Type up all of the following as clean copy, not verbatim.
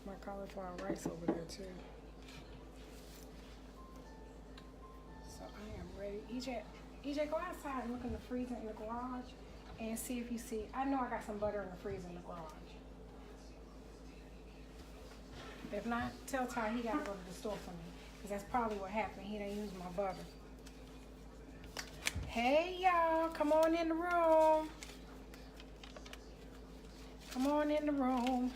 my cauliflower rice over there too. So I am ready. EJ, go outside and look in the freezer in the garage and see if you see. I know I got some butter in the freezer in the garage. If not, tell Ty he gotta go to the store for me, because that's probably what happened. He didn't use my butter. Hey y'all, come on in the room. Come on in the room.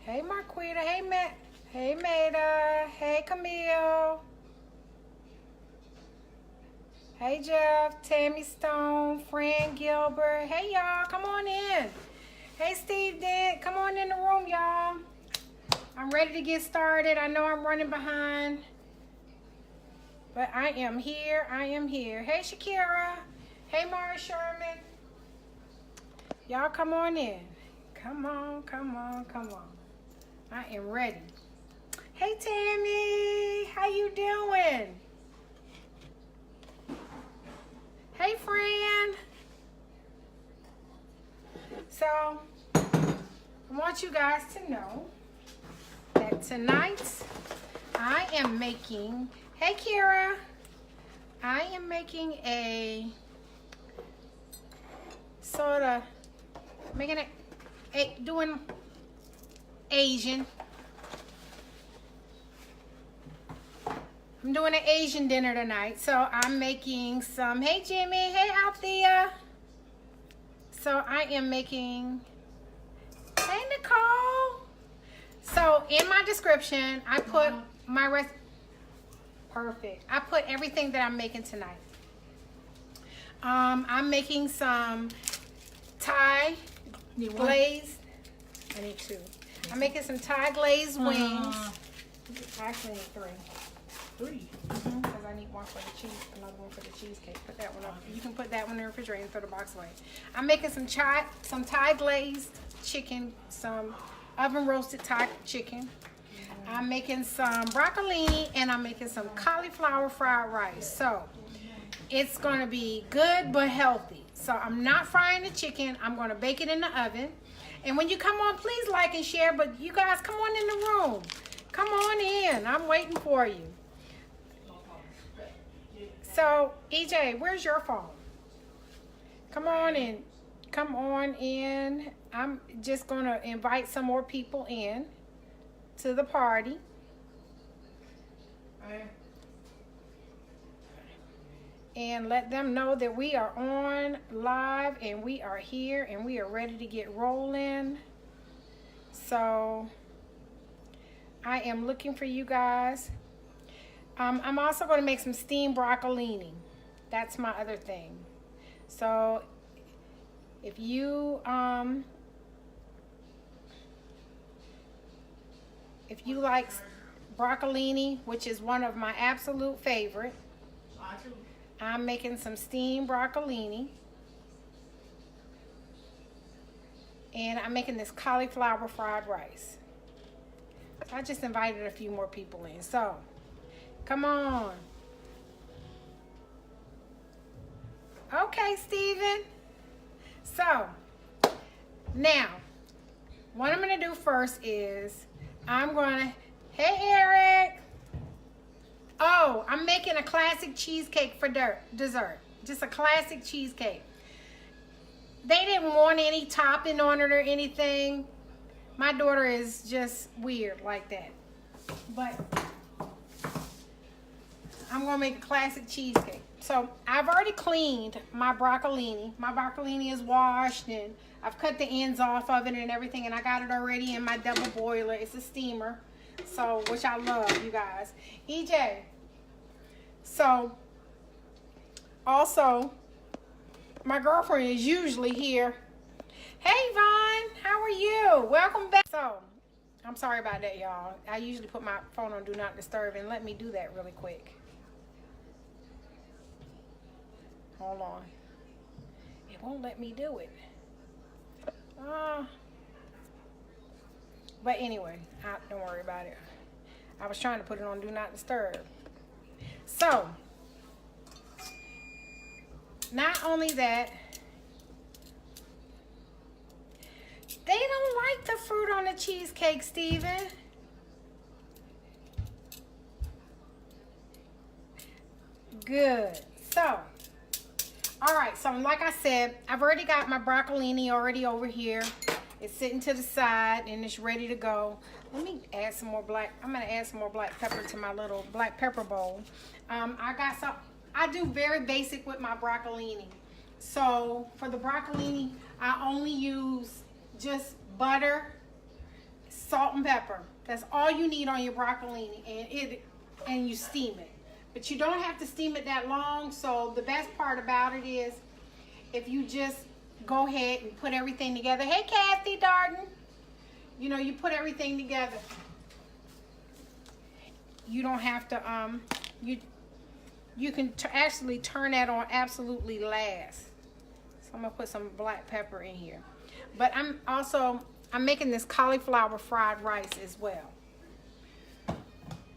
Hey Marquita, hey Matt, hey Maida, hey Camille. Hey Jeff, Tammy Stone, Fran Gilbert. Hey y'all, come on in. Hey Steve Dent, come on in the room y'all. I'm ready to get started. I know I'm running behind, but I am here. I am here. Hey Shakira. Hey Mara Sherman. Y'all come on in. Come on, come on, come on. I am ready. Hey Tammy, how you doing? Hey Fran. So, I want you guys to know that tonight I am making, hey Kira, I am making a sort of, making it, doing Asian. I'm doing an Asian dinner tonight, so I'm making some, hey Jimmy, hey Althea. So I am making, hey Nicole. So in my description, I put my recipe. Perfect. I put everything that I'm making tonight. I'm making some Thai glazed. I need two. I'm making some Thai glazed wings. I actually need three. Because I need one for the cheese, another one for the cheesecake. Put that one up. You can put that one in the refrigerator and throw the box away. I'm making some Thai glazed chicken, some oven roasted Thai chicken. I'm making some broccolini, and I'm making some cauliflower fried rice. So it's going to be good but healthy. So I'm not frying the chicken. I'm going to bake it in the oven. And when you come on, please like and share. But you guys, come on in the room. Come on in. I'm waiting for you. So, EJ, where's your phone? Come on in. Come on in. I'm just going to invite some more people in to the party. And let them know that we are on live and we are here and we are ready to get rolling. So, I am looking for you guys. I'm also going to make some steamed broccolini. That's my other thing. So if you like broccolini, which is one of my absolute favorite, I'm making some steamed broccolini. And I'm making this cauliflower fried rice. So I just invited a few more people in. So come on. Okay, Steven. So, now, what I'm going to do first is, I'm going to, hey, Eric. Oh, I'm making a classic cheesecake for dessert. Just a classic cheesecake. They didn't want any topping on it or anything. My daughter is just weird like that. But I'm going to make a classic cheesecake. So I've already cleaned my broccolini. My broccolini is washed and I've cut the ends off of it and everything. And I got it already in my double boiler. It's a steamer. So, which I love, you guys. EJ. So, also, my girlfriend is usually here. Hey, Vaughn. How are you? Welcome back. So, I'm sorry about that, y'all. I usually put my phone on Do Not Disturb, and let me do that really quick. Hold on. It won't let me do it. But anyway, don't worry about it. I was trying to put it on Do Not Disturb. So, not only that, They don't like the fruit on the cheesecake, Steven. Good. So, all right. So, like I said, I've already got my broccolini already over here. It's sitting to the side and it's ready to go. Let me add some more black. I'm gonna add some more black pepper to my little black pepper bowl. I got some. I do very basic with my broccolini. So for the broccolini, I only use just butter, salt, and pepper. That's all you need on your broccolini, and you steam it. But you don't have to steam it that long. So the best part about it is if you just go ahead and put everything together. Hey, Kathy Darden. You know, you put everything together. You don't have to, you can actually turn that on absolutely last. So I'm gonna put some black pepper in here. But I'm making this cauliflower fried rice as well.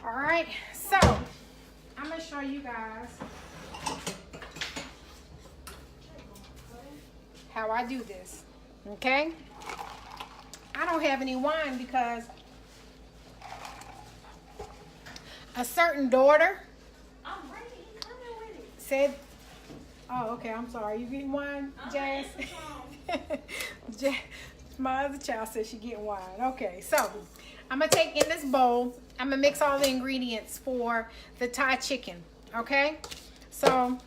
All right, so I'm gonna show you guys how I do this, okay? I don't have any wine because a certain daughter said, oh, okay, I'm sorry. You getting wine, Jazz? My other child said she getting wine. Okay, so I'm gonna take in this bowl. I'm gonna mix all the ingredients for the Thai chicken, okay? So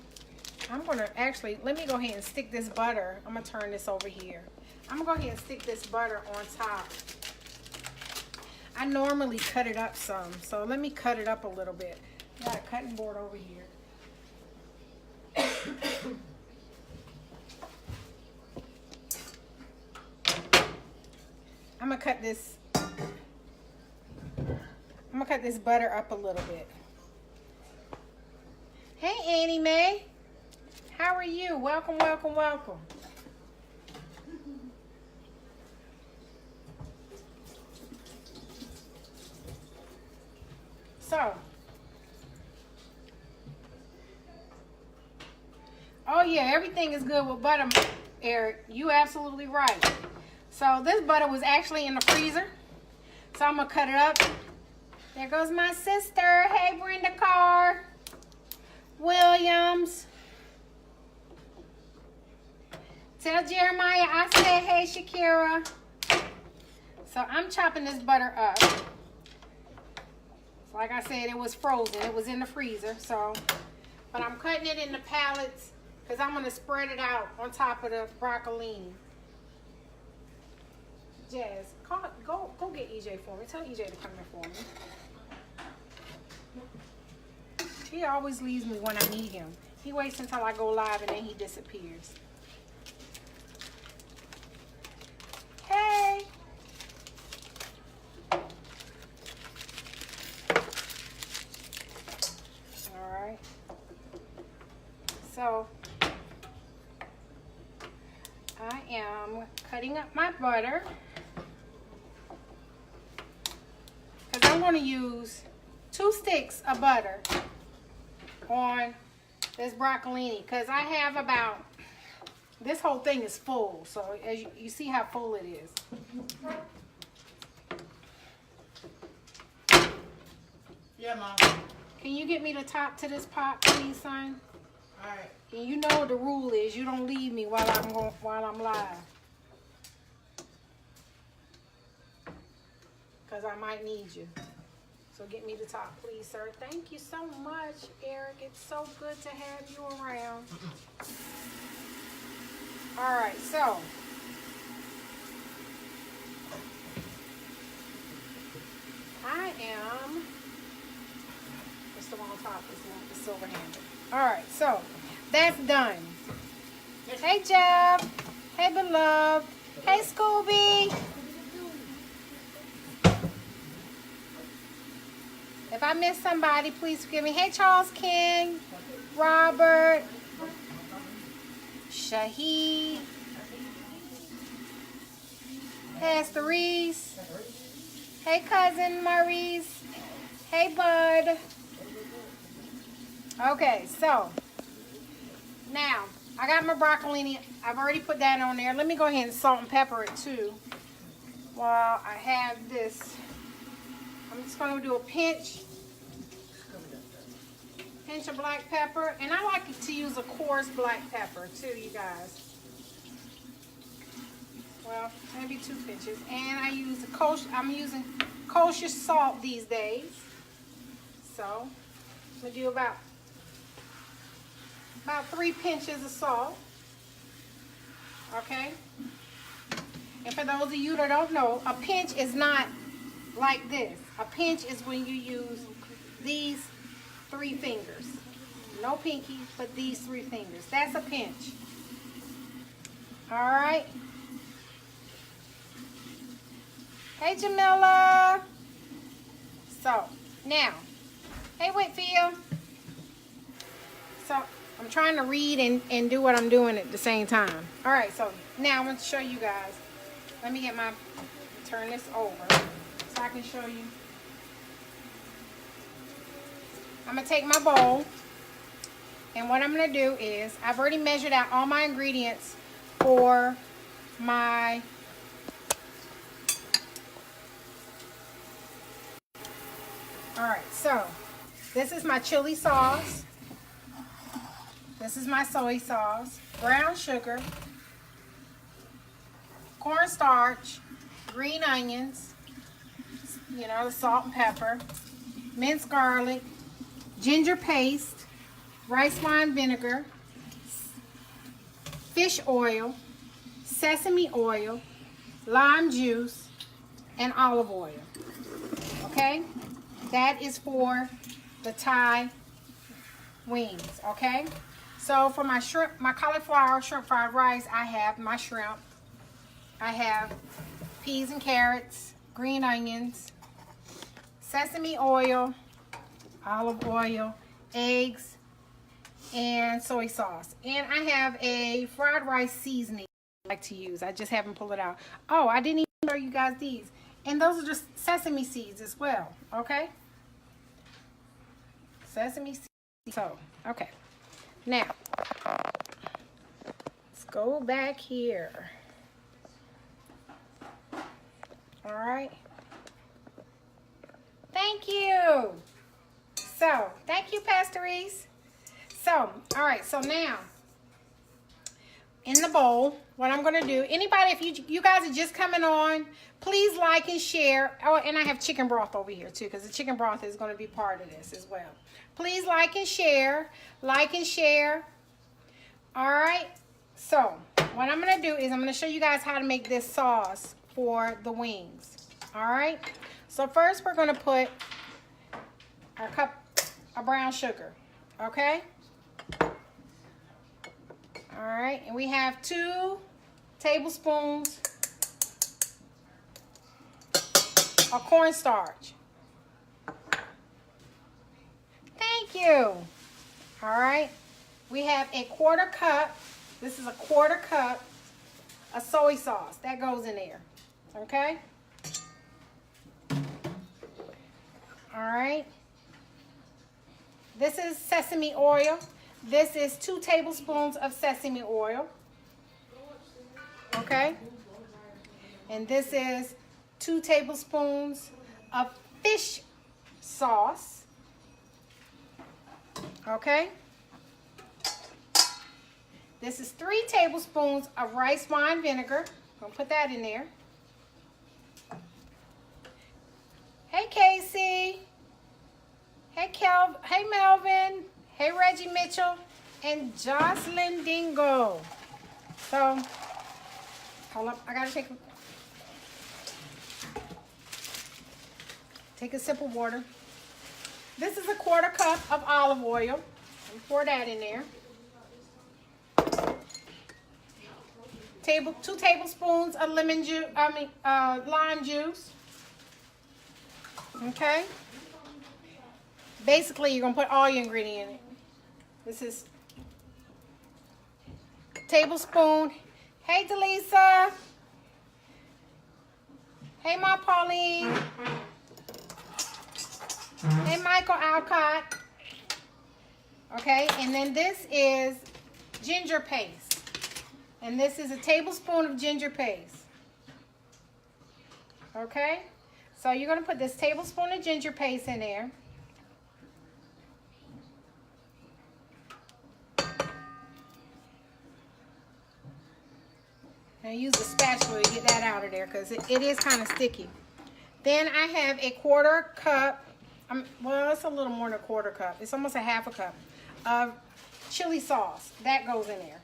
I'm gonna actually, let me go ahead and stick this butter. I'm gonna turn this over here. I'm gonna go ahead and stick this butter on top. I normally cut it up some, so let me cut it up a little bit. Got a cutting board over here. I'm gonna cut this butter up a little bit. Hey, Annie Mae. How are you? Welcome, welcome, welcome. So, oh yeah, everything is good with butter, Eric. You absolutely right. So this butter was actually in the freezer. So I'm gonna cut it up. There goes my sister. Hey, Brenda Carr. Williams. Tell Jeremiah I said hey, Shakira. So I'm chopping this butter up. Like I said, it was frozen. It was in the freezer. So, but I'm cutting it into pallets because I'm gonna spread it out on top of the broccolini. Jazz, go get EJ for me. Tell EJ to come here for me. He always leaves me when I need him. He waits until I go live and then he disappears. Hey. All right. So I am cutting up my butter because I'm going to use 2 sticks of butter on this broccolini because I have about, this whole thing is full, so as you see how full it is. Yeah, Mom. Can you get me the top to this pot, please, son? All right. And you know what the rule is. You don't leave me while I'm live. Because I might need you. So get me the top, please, sir. Thank you so much, Eric. It's so good to have you around. All right, so. I am, what's the one on top? It's the silver handle. All right, so that's done. Hey, Jeb. Hey, beloved. Hey, Scooby. If I miss somebody, please forgive me. Hey, Charles King, Robert, Shahid, Pastor Reese. Hey, cousin Maurice. Hey, bud. Okay, so now I got my broccolini. I've already put that on there. Let me go ahead and salt and pepper it too. Well, I have this. I'm just going to do a pinch of black pepper. And I like to use a coarse black pepper too, you guys. Well, maybe 2 pinches. And I'm using kosher salt these days. So, I'm going to do about 3 pinches of salt. Okay? And for those of you that don't know, a pinch is not like this. A pinch is when you use these 3 fingers. No pinky, but these 3 fingers. That's a pinch. All right. Hey, Jamila. So, now, hey, Whitfield. So, I'm trying to read and do what I'm doing at the same time. All right, so now I'm going to show you guys. Let me turn this over so I can show you. I'm going to take my bowl, and what I'm going to do is, I've already measured out all my ingredients for my Alright, so this is my chili sauce. This is my soy sauce, brown sugar, cornstarch, green onions, you know, the salt and pepper, minced garlic, ginger paste, rice wine vinegar, fish oil, sesame oil, lime juice, and olive oil. Okay? That is for the Thai wings, okay? So for my shrimp, my cauliflower shrimp fried rice, I have my shrimp. I have peas and carrots, green onions, sesame oil, olive oil, eggs, and soy sauce. And I have a fried rice seasoning I like to use. I just haven't pulled it out. Oh, I didn't even show you guys these. And those are just sesame seeds as well, okay? Sesame seeds. So, okay. Now, let's go back here. All right. Thank you. So, thank you, Pastor Reese. So, all right. So now, in the bowl, what I'm going to do, anybody, if you guys are just coming on, please like and share. Oh, and I have chicken broth over here too, because the chicken broth is going to be part of this as well. Please like and share. Like and share. All right. So, what I'm going to do is I'm going to show you guys how to make this sauce for the wings. All right. So, first we're going to put our cup of brown sugar. Okay. All right, and we have 2 tablespoons of cornstarch. Thank you. All right, we have a 1/4 cup. This is a 1/4 cup of soy sauce. That goes in there. Okay. All right. This is sesame oil. This is 2 tablespoons of sesame oil. Okay. And this is 2 tablespoons of fish sauce. Okay. This is 3 tablespoons of rice wine vinegar. I'm going to put that in there. Hey, Casey. Hey, Melvin. Hey, Reggie Mitchell and Jocelyn Dingo. So, hold up. I got to take a sip of water. This is a 1/4 cup of olive oil. Pour that in there. 2 tablespoons of lime juice. Okay. Basically, you're going to put all your ingredients in it. This is tablespoon. Hey, Delisa. Hey, Ma Pauline. Hey, Michael Alcott. Okay, and then this is ginger paste. And this is a tablespoon of ginger paste. Okay? So you're going to put this tablespoon of ginger paste in there. Now use a spatula to get that out of there because it is kind of sticky. Then I have a 1/4 cup, well, it's a little more than a 1/4 cup. It's almost a 1/2 cup of chili sauce. That goes in there.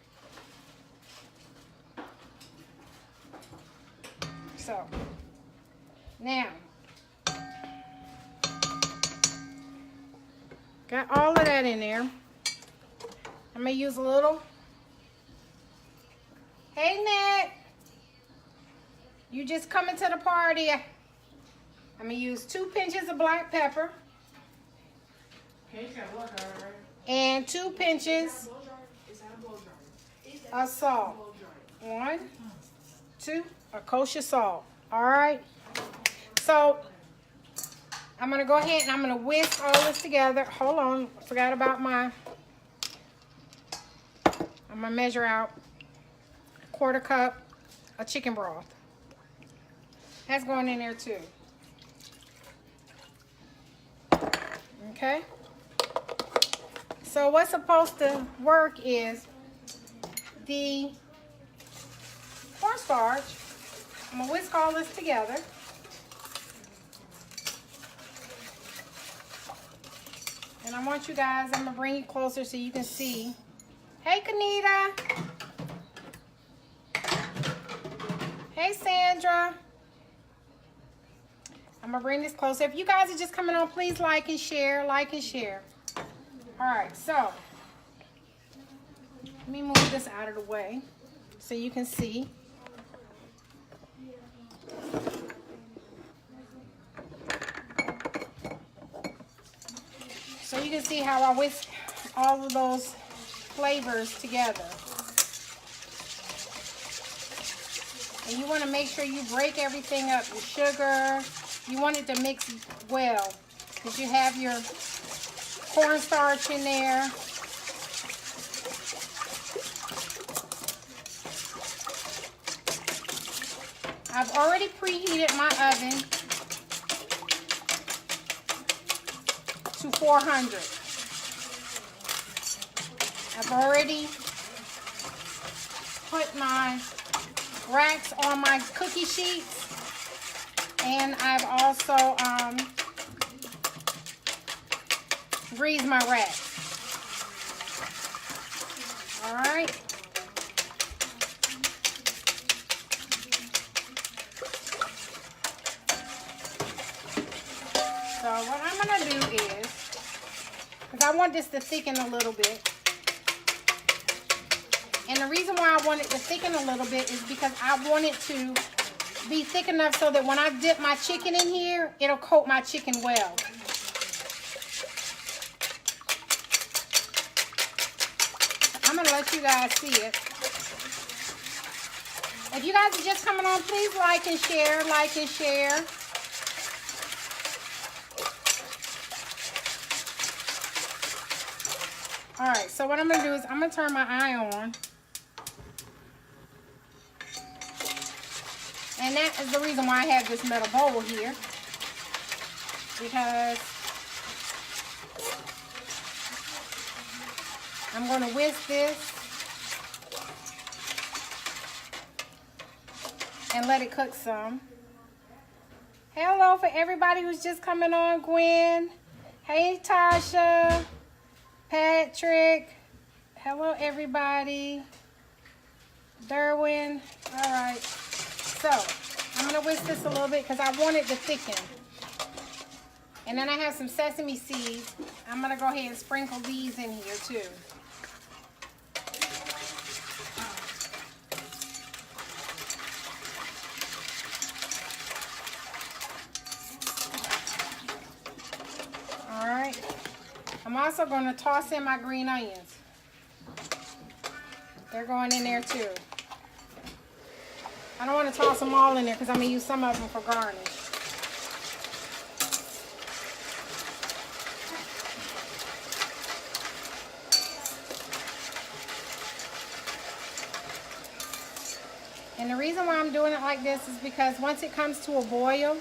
So, now, got all of that in there. I'm going to use a little. Hey, Nick. You just coming to the party. I'm going to use 2 pinches of black pepper. And 2 pinches of salt. 1, 2, a kosher salt. All right. So, I'm going to go ahead and I'm going to whisk all this together. Hold on. I forgot about I'm going to measure out 1/4 cup of chicken broth. That's going in there too. Okay. So what's supposed to work is the cornstarch. I'm going to whisk all this together. And I want you guys, I'm going to bring you closer so you can see. Hey, Kanita. Hey, Sandra. I'm going to bring this closer. If you guys are just coming on, please like and share. Like and share. All right, so let me move this out of the way so you can see. So you can see how I whisk all of those flavors together. And you want to make sure you break everything up. Your sugar, you want it to mix well because you have your cornstarch in there. I've already preheated my oven to 400. I've already put my racks on my cookie sheets, and I've also greased my rack. All right. So what I'm gonna do is, because I want this to thicken a little bit. And the reason why I want it to thicken a little bit is because I want it to be thick enough so that when I dip my chicken in here, it'll coat my chicken well. I'm going to let you guys see it. If you guys are just coming on, please like and share, like and share. All right, so what I'm going to do is I'm going to turn my eye on. And that is the reason why I have this metal bowl here. Because I'm going to whisk this and let it cook some. Hello for everybody who's just coming on, Gwen. Hey, Tasha. Patrick. Hello, everybody. Derwin. All right. So, I'm going to whisk this a little bit because I want it to thicken. And then I have some sesame seeds. I'm going to go ahead and sprinkle these in here too. All right. I'm also going to toss in my green onions. They're going in there too. I don't want to toss them all in there because I'm going to use some of them for garnish. And the reason why I'm doing it like this is because once it comes to a boil,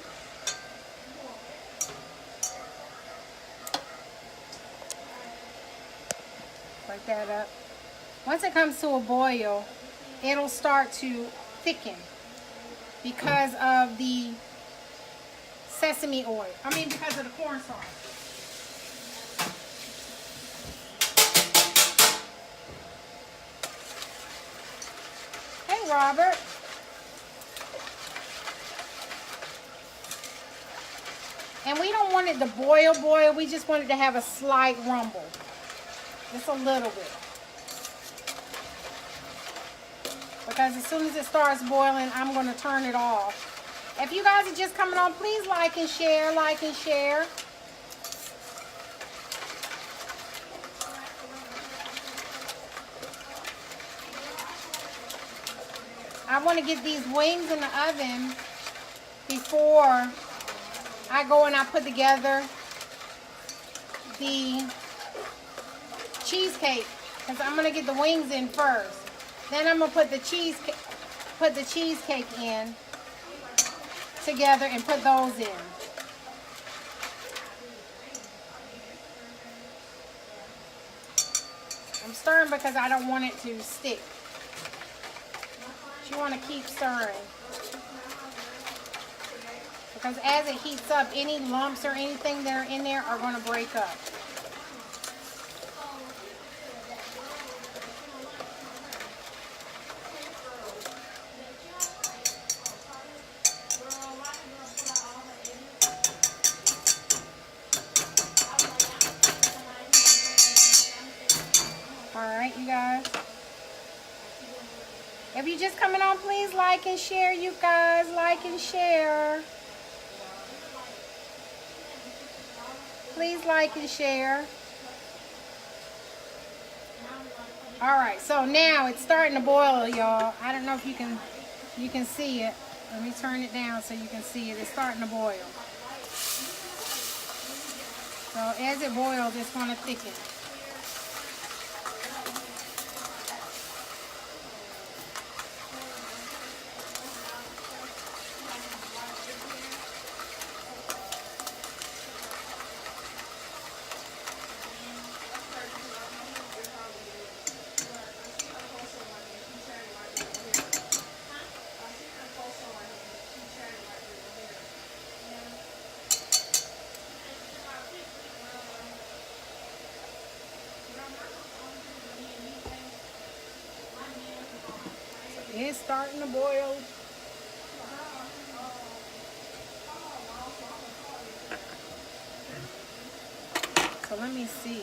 break that up. Once it comes to a boil, it'll start to thicken because of the sesame oil. I mean, because of the cornstarch. Hey, Robert. And we don't want it to boil. We just want it to have a slight rumble. Just a little bit. Because as soon as it starts boiling, I'm going to turn it off. If you guys are just coming on, please like and share, like and share. I want to get these wings in the oven before I go and I put together the cheesecake, because I'm going to get the wings in first. Then I'm going to put the cheesecake in together and put those in. I'm stirring because I don't want it to stick. But you want to keep stirring. Because as it heats up, any lumps or anything that are in there are going to break up. Alright, you guys. If you're just coming on, please like and share, you guys. Like and share. Please like and share. Alright, so now it's starting to boil, y'all. I don't know if you can see it. Let me turn it down so you can see it. It's starting to boil. So as it boils, it's going to thicken. It's starting to boil. So let me see.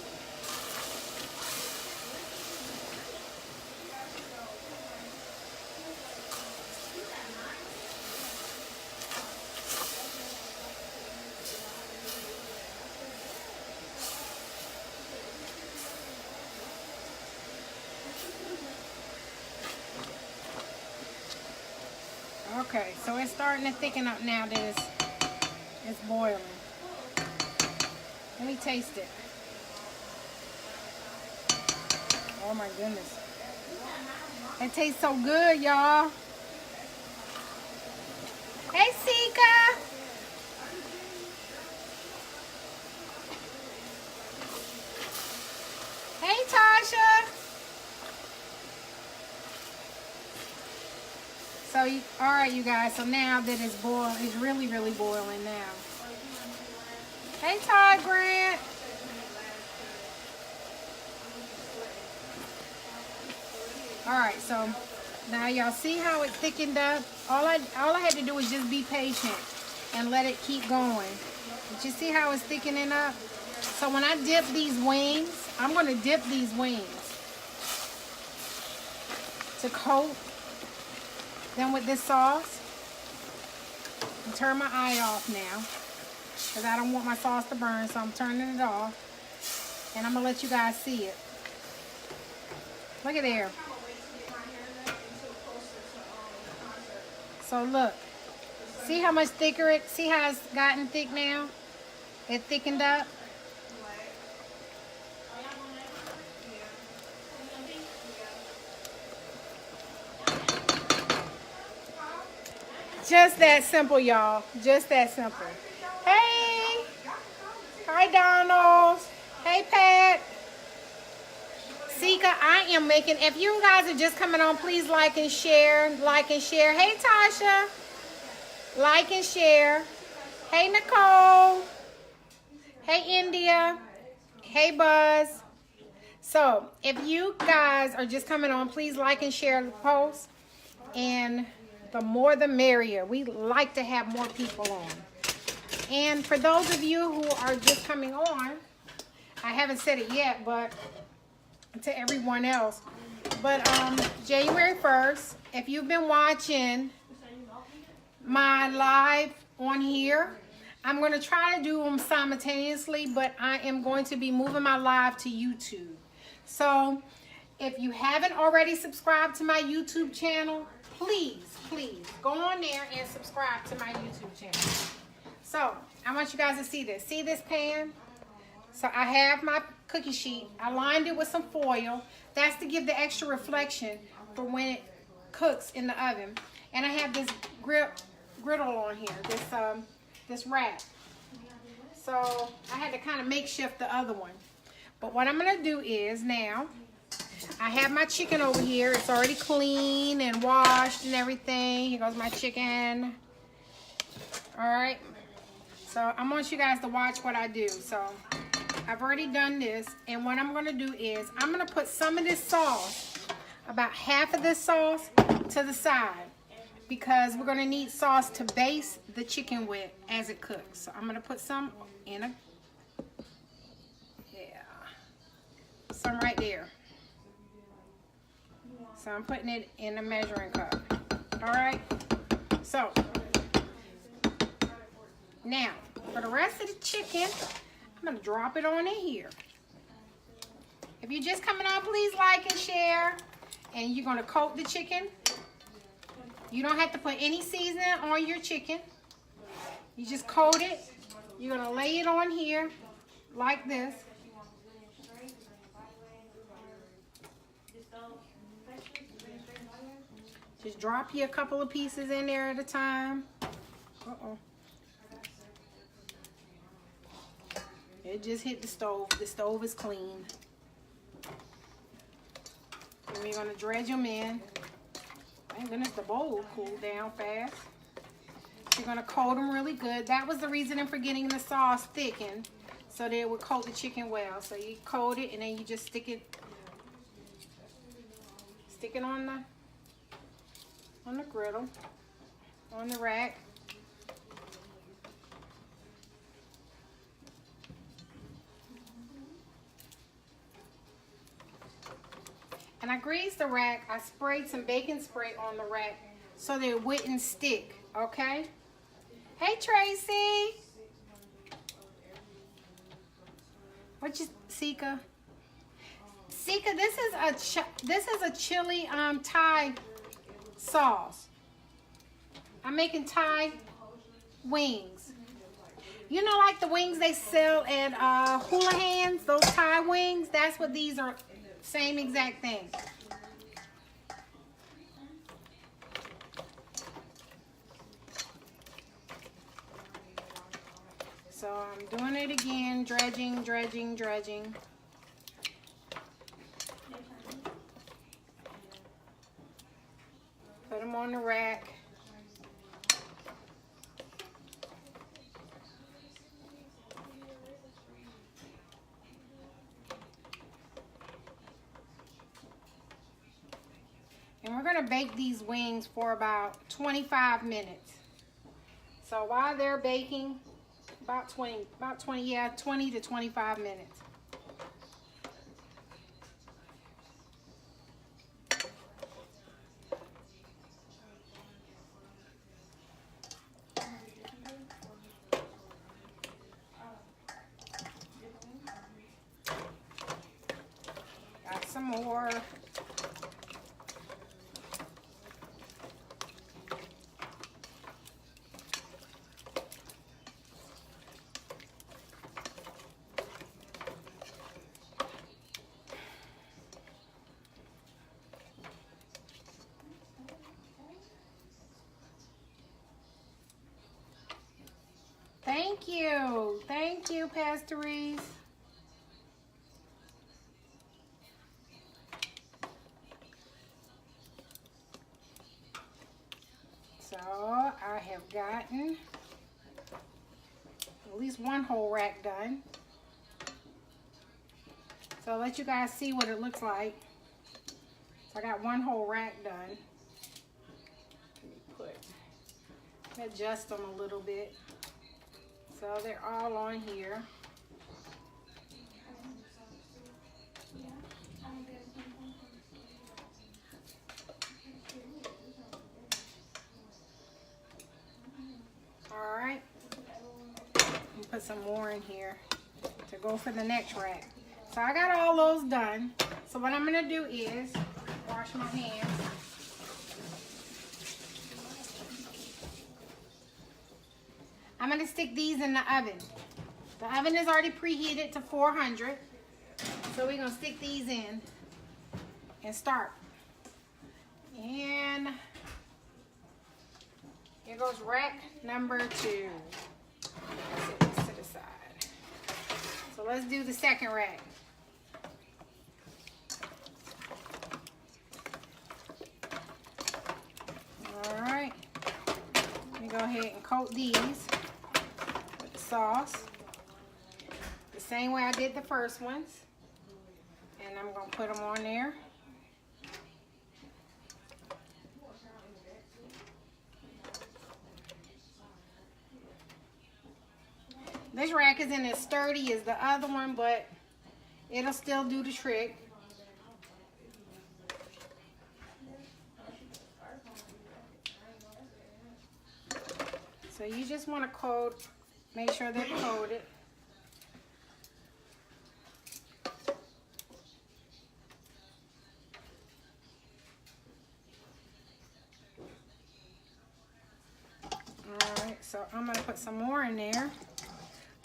Okay, so it's starting to thicken up now that it's boiling. Let me taste it. Oh my goodness. It tastes so good, y'all. Hey, Sika. Hey, Tasha. So, all right, you guys. So now that it's boiling, it's really boiling now. Hey, Todd Grant. All right, so now y'all see how it thickened up. All I had to do was just be patient and let it keep going. But you see how it's thickening up? So when I dip these wings, I'm going to dip these wings to coat them with this sauce. And turn my eye off now because I don't want my sauce to burn, so I'm turning it off. And I'm going to let you guys see it. Look at there. So look. See how much thicker see how it's gotten thick now? It thickened up. Just that simple, y'all. Just that simple. Hey. Hi, Donald. Hey, Pat. Sika, I am making, if you guys are just coming on, please like and share. Like and share. Hey, Tasha. Like and share. Hey, Nicole. Hey, India. Hey, Buzz. So, if you guys are just coming on, please like and share the post. And the more the merrier. We like to have more people on. And for those of you who are just coming on, I haven't said it yet, but to everyone else. But January 1st, if you've been watching my live on here, I'm going to try to do them simultaneously, but I am going to be moving my live to YouTube. So if you haven't already subscribed to my YouTube channel, please go on there and subscribe to my YouTube channel. So I want you guys to see this. See this pan? So I have my cookie sheet. I lined it with some foil. That's to give the extra reflection for when it cooks in the oven. And I have this griddle on here, this rack. So I had to kind of makeshift the other one. But what I'm going to do is now, I have my chicken over here. It's already clean and washed and everything. Here goes my chicken. All right. So I want you guys to watch what I do. So I've already done this. And what I'm going to do is I'm going to put some of this sauce, about half of this sauce, to the side. Because we're going to need sauce to base the chicken with as it cooks. So I'm going to put some in a, some right there. So I'm putting it in a measuring cup. All right. So now for the rest of the chicken, I'm going to drop it on in here. If you're just coming on, please like and share. And you're going to coat the chicken. You don't have to put any seasoning on your chicken. You just coat it. You're going to lay it on here like this. Just drop you a couple of pieces in there at a time. Uh-oh. It just hit the stove. The stove is clean. And we're going to dredge them in. Thank goodness the bowl cooled down fast. You're going to coat them really good. That was the reason for getting the sauce thickened, so that it would coat the chicken well. So you coat it and then you just stick it on the griddle, on the rack. And I greased the rack. I sprayed some baking spray on the rack so that it wouldn't stick, okay? Hey, Tracy. What you, Sika? Sika, this is a chili Thai sauce. I'm making Thai wings. You know, like the wings they sell at Hula Hands, those Thai wings? That's what these are. Same exact thing. So I'm doing it again, dredging. Put them on the rack. And we're going to bake these wings for about 25 minutes. So while they're baking, about 20 to 25 minutes. Got some more. Thank you. Thank you, Pastor Reese. So I have gotten at least one whole rack done. So I'll let you guys see what it looks like. So I got one whole rack done. Let me adjust them a little bit. So they're all on here. All right. Put some more in here to go for the next rack. So I got all those done. So what I'm gonna do is wash my hands. I'm gonna stick these in the oven. The oven is already preheated to 400. So we're gonna stick these in and start. And here goes rack number 2. Set this to the side. So let's do the second rack. All right. Let me go ahead and coat these with the sauce the same way I did the first ones. And I'm going to put them on there. This rack isn't as sturdy as the other one, but it'll still do the trick. So you just want to coat, make sure they're coated. Alright, so I'm going to put some more in there.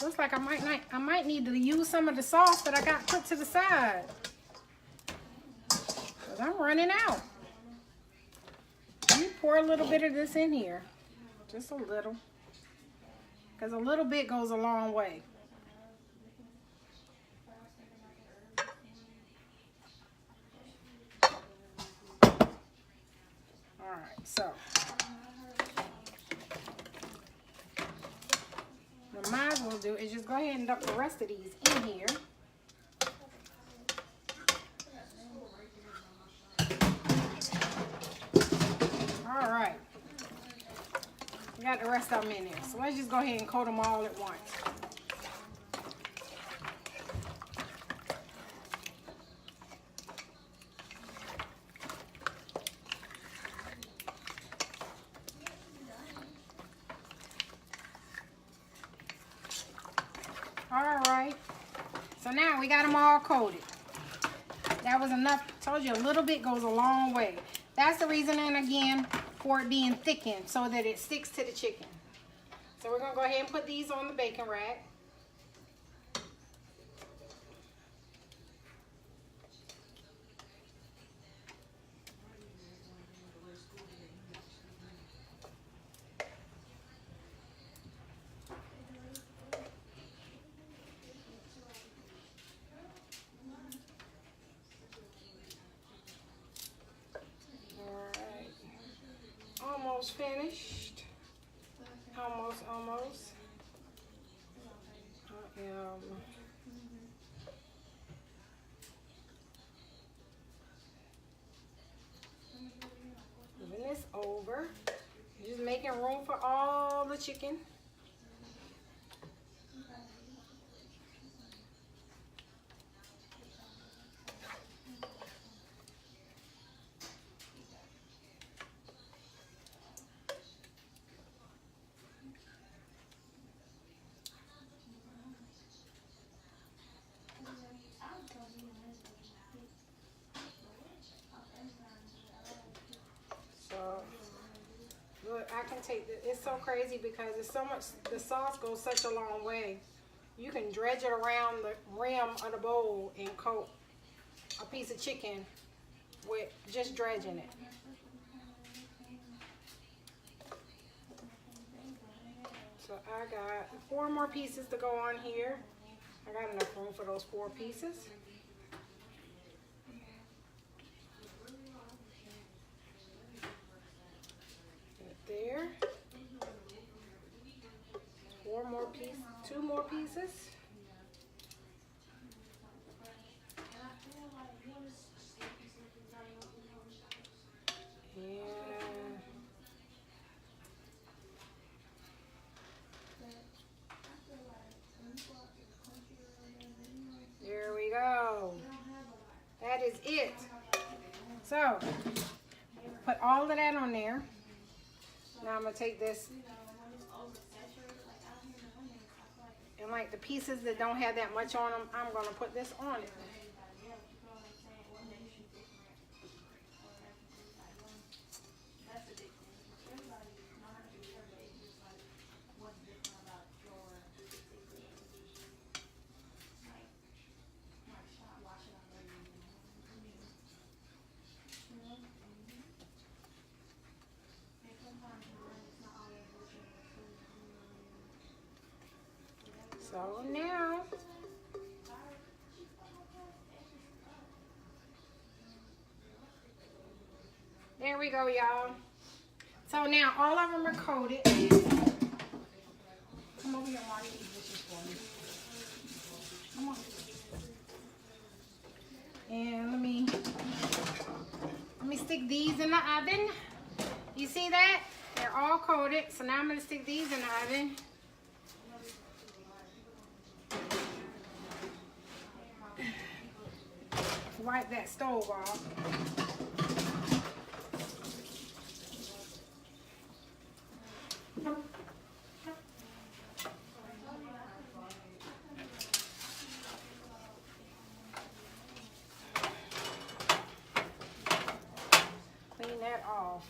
Looks like I might need to use some of the sauce that I got put to the side. Because I'm running out. Let me pour a little bit of this in here. Just a little. Because a little bit goes a long way. Alright, so. What I might as well do is just go ahead and dump the rest of these in here. Alright. We got the rest of them in there. So let's just go ahead and coat them all at once. Alright. So now we got them all coated. That was enough. Told you a little bit goes a long way. That's the reason, and again, for it being thickened so that it sticks to the chicken. So we're going to go ahead and put these on the baking rack. Almost finished. Almost. I am moving this over. Just making room for all the chicken. Look, I can take the, it's so crazy because it's so much, the sauce goes such a long way. You can dredge it around the rim of the bowl and coat a piece of chicken with just dredging it. So So I got 4 more pieces to go on here. I got enough room for those 4 pieces. There. 4 more pieces, 2 more pieces. And there we go. That is it. So, put all of that on there. Now I'm going to take this, and like the pieces that don't have that much on them, I'm going to put this on it. So now, there we go, y'all. So now all of them are coated. Come over here and wash these dishes for me. Come on. And let me stick these in the oven. You see that? They're all coated. So now I'm going to stick these in the oven. Wipe that stove off. Clean that off.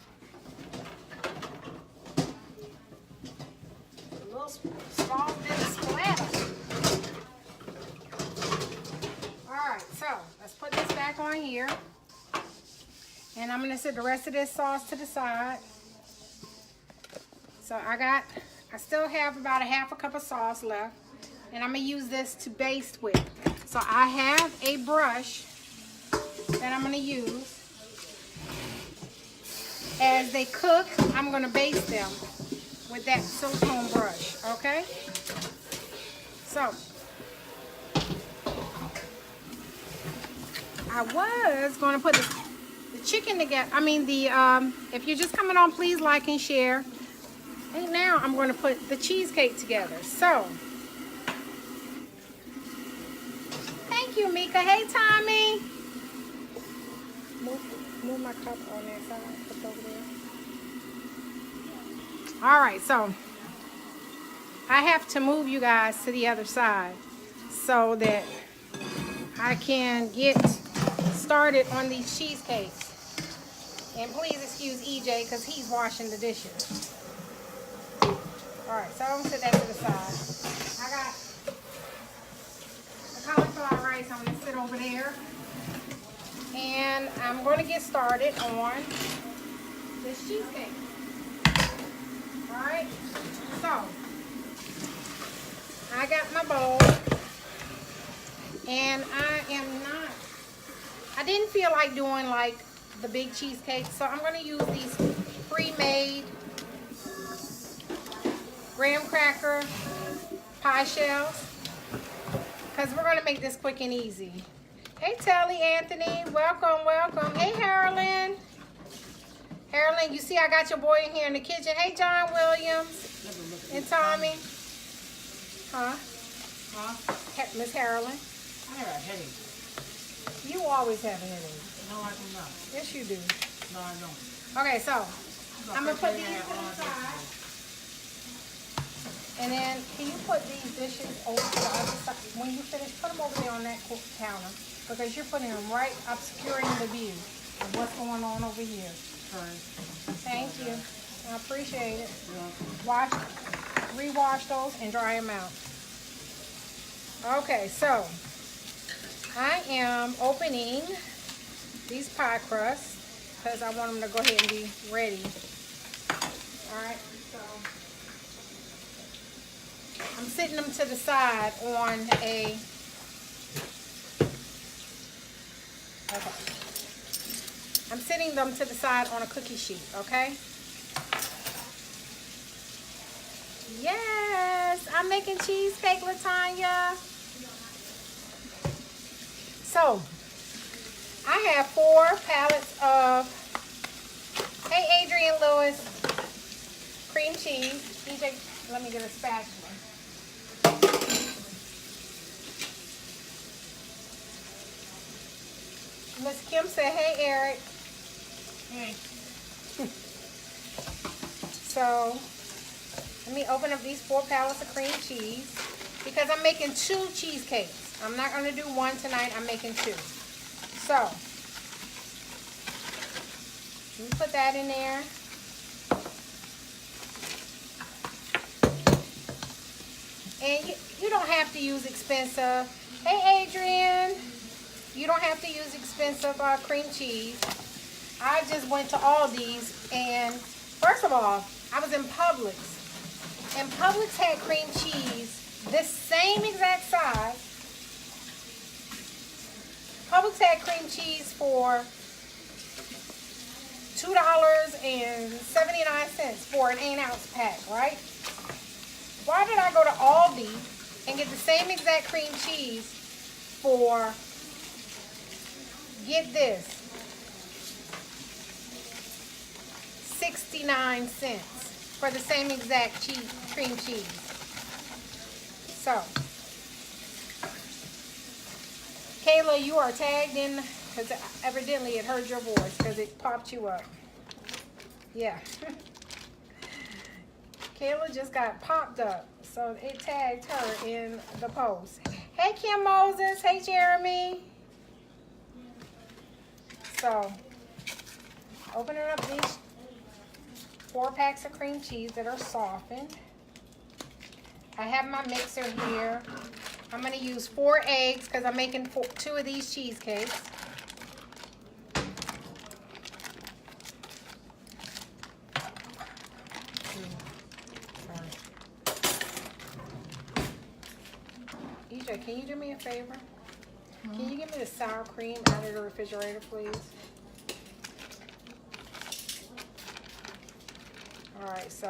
A little small bit of splatter. So let's put this back on here, and I'm going to set the rest of this sauce to the side. So I still have about a half a cup of sauce left, and I'm going to use this to baste with. So I have a brush that I'm going to use. As they cook, I'm going to baste them with that silicone brush, okay? So I was going to put the chicken together. I mean, if you're just coming on, please like and share. And now I'm going to put the cheesecake together. So, thank you, Mika. Hey, Tommy. Move my cup on that side. Put it over there. All right, so I have to move you guys to the other side so that I can get started on these cheesecakes. And please excuse EJ because he's washing the dishes. Alright, so I'm going to set that to the side. I got the cauliflower rice. I'm going to sit over there. And I'm going to get started on this cheesecake. Alright, so I got my bowl. And I didn't feel like doing like the big cheesecake, so I'm going to use these pre-made graham cracker pie shells because we're going to make this quick and easy. Hey Telly, Anthony, welcome, welcome. Hey Harlan. Harlan, you see I got your boy in here in the kitchen. Hey John Williams and Tommy. Huh? Miss Harlan. I have a headache. You always have a headache. No, I do not. Yes, you do. No, I don't. Okay, so I'm going to put these to the side. And then, can you put these dishes over to the other side? When you finish, put them over there on that counter because you're putting them right obscuring the view of what's going on over here. Sorry. Thank you. I appreciate it. Yeah. Rewash those and dry them out. Okay, so I am opening these pie crusts because I want them to go ahead and be ready. All right, so I'm sitting them to the side on a, okay. I'm sitting them to the side on a cookie sheet, okay? Yes, I'm making cheesecake, Latanya. So, I have 4 pallets of, hey Adrian Lewis, cream cheese. DJ, let me get a spatula. Miss Kim said, hey Eric. Hey. So, let me open up these 4 pallets of cream cheese because I'm making 2 cheesecakes. I'm not going to do 1 tonight. I'm making 2. So, let me put that in there. And you don't have to use expensive. Hey, Adrian. You don't have to use expensive cream cheese. I just went to Aldi's and first of all, I was in Publix. And Publix had cream cheese this same exact size. Publix had cream cheese for $2.79 for an 8-ounce pack, right? Why did I go to Aldi and get the same exact cream cheese for, get this, 69 cents for the same exact cream cheese? So, Kayla, you are tagged in, because evidently it heard your voice because it popped you up. Yeah. Kayla just got popped up, so it tagged her in the post. Hey, Kim Moses. Hey, Jeremy. So, opening up these 4 packs of cream cheese that are softened. I have my mixer here. I'm going to use 4 eggs because I'm making 2 of these cheesecakes. EJ, can you do me a favor? Can you give me the sour cream out of the refrigerator, please? Alright, so,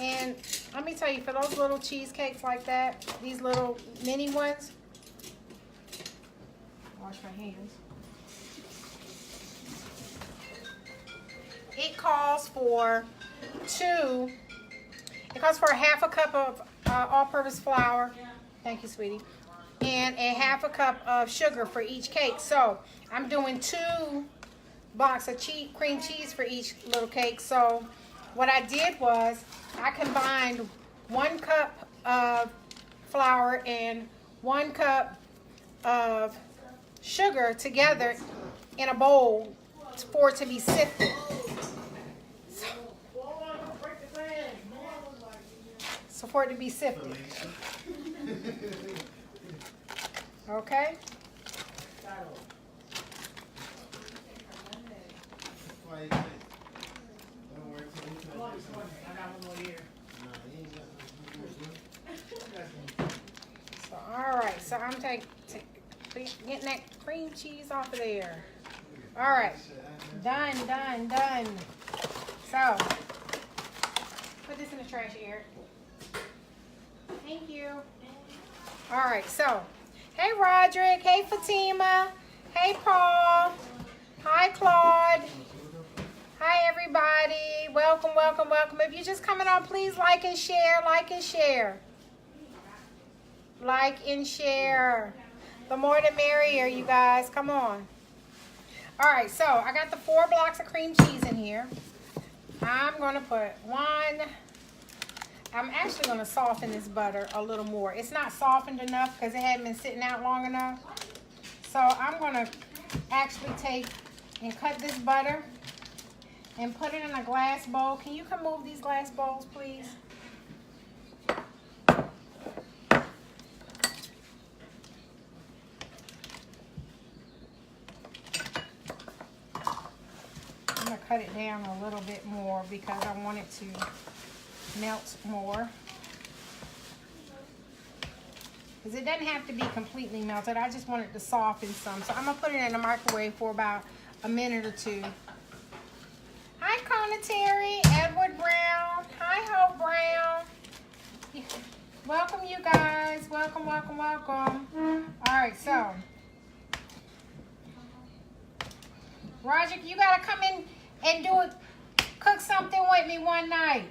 and let me tell you, for those little cheesecakes like that, these little mini ones, wash my hands. It calls for a half a cup of all-purpose flour. Thank you, sweetie. And a half a cup of sugar for each cake. So I'm doing 2 blocks of cream cheese for each little cake. So what I did was I combined 1 cup of flour and 1 cup of sugar together in a bowl for it to be sifted. So for it to be sifted. Okay? So, alright, so I'm getting that cream cheese off of there. Alright, done. So, put this in the trash, Eric. Thank you. Alright, so, hey Roderick, hey Fatima, hey Paul, hi Claude, hi everybody, welcome. If you're just coming on, please like and share. The more the merrier, you guys, come on. Alright, so I got the 4 blocks of cream cheese in here. I'm going to put 1. I'm actually going to soften this butter a little more. It's not softened enough because it hadn't been sitting out long enough. So I'm going to actually take and cut this butter and put it in a glass bowl. Can you come move these glass bowls, please? I'm going to cut it down a little bit more because I want it to melt more. Because it doesn't have to be completely melted. I just want it to soften some. So I'm going to put it in the microwave for about a minute or two. Hi, Conatary, Edward Brown. Hi, Hope Brown. Welcome, you guys. Welcome, welcome, welcome. All right, so. Roger, you got to come in and do it. Cook something with me one night.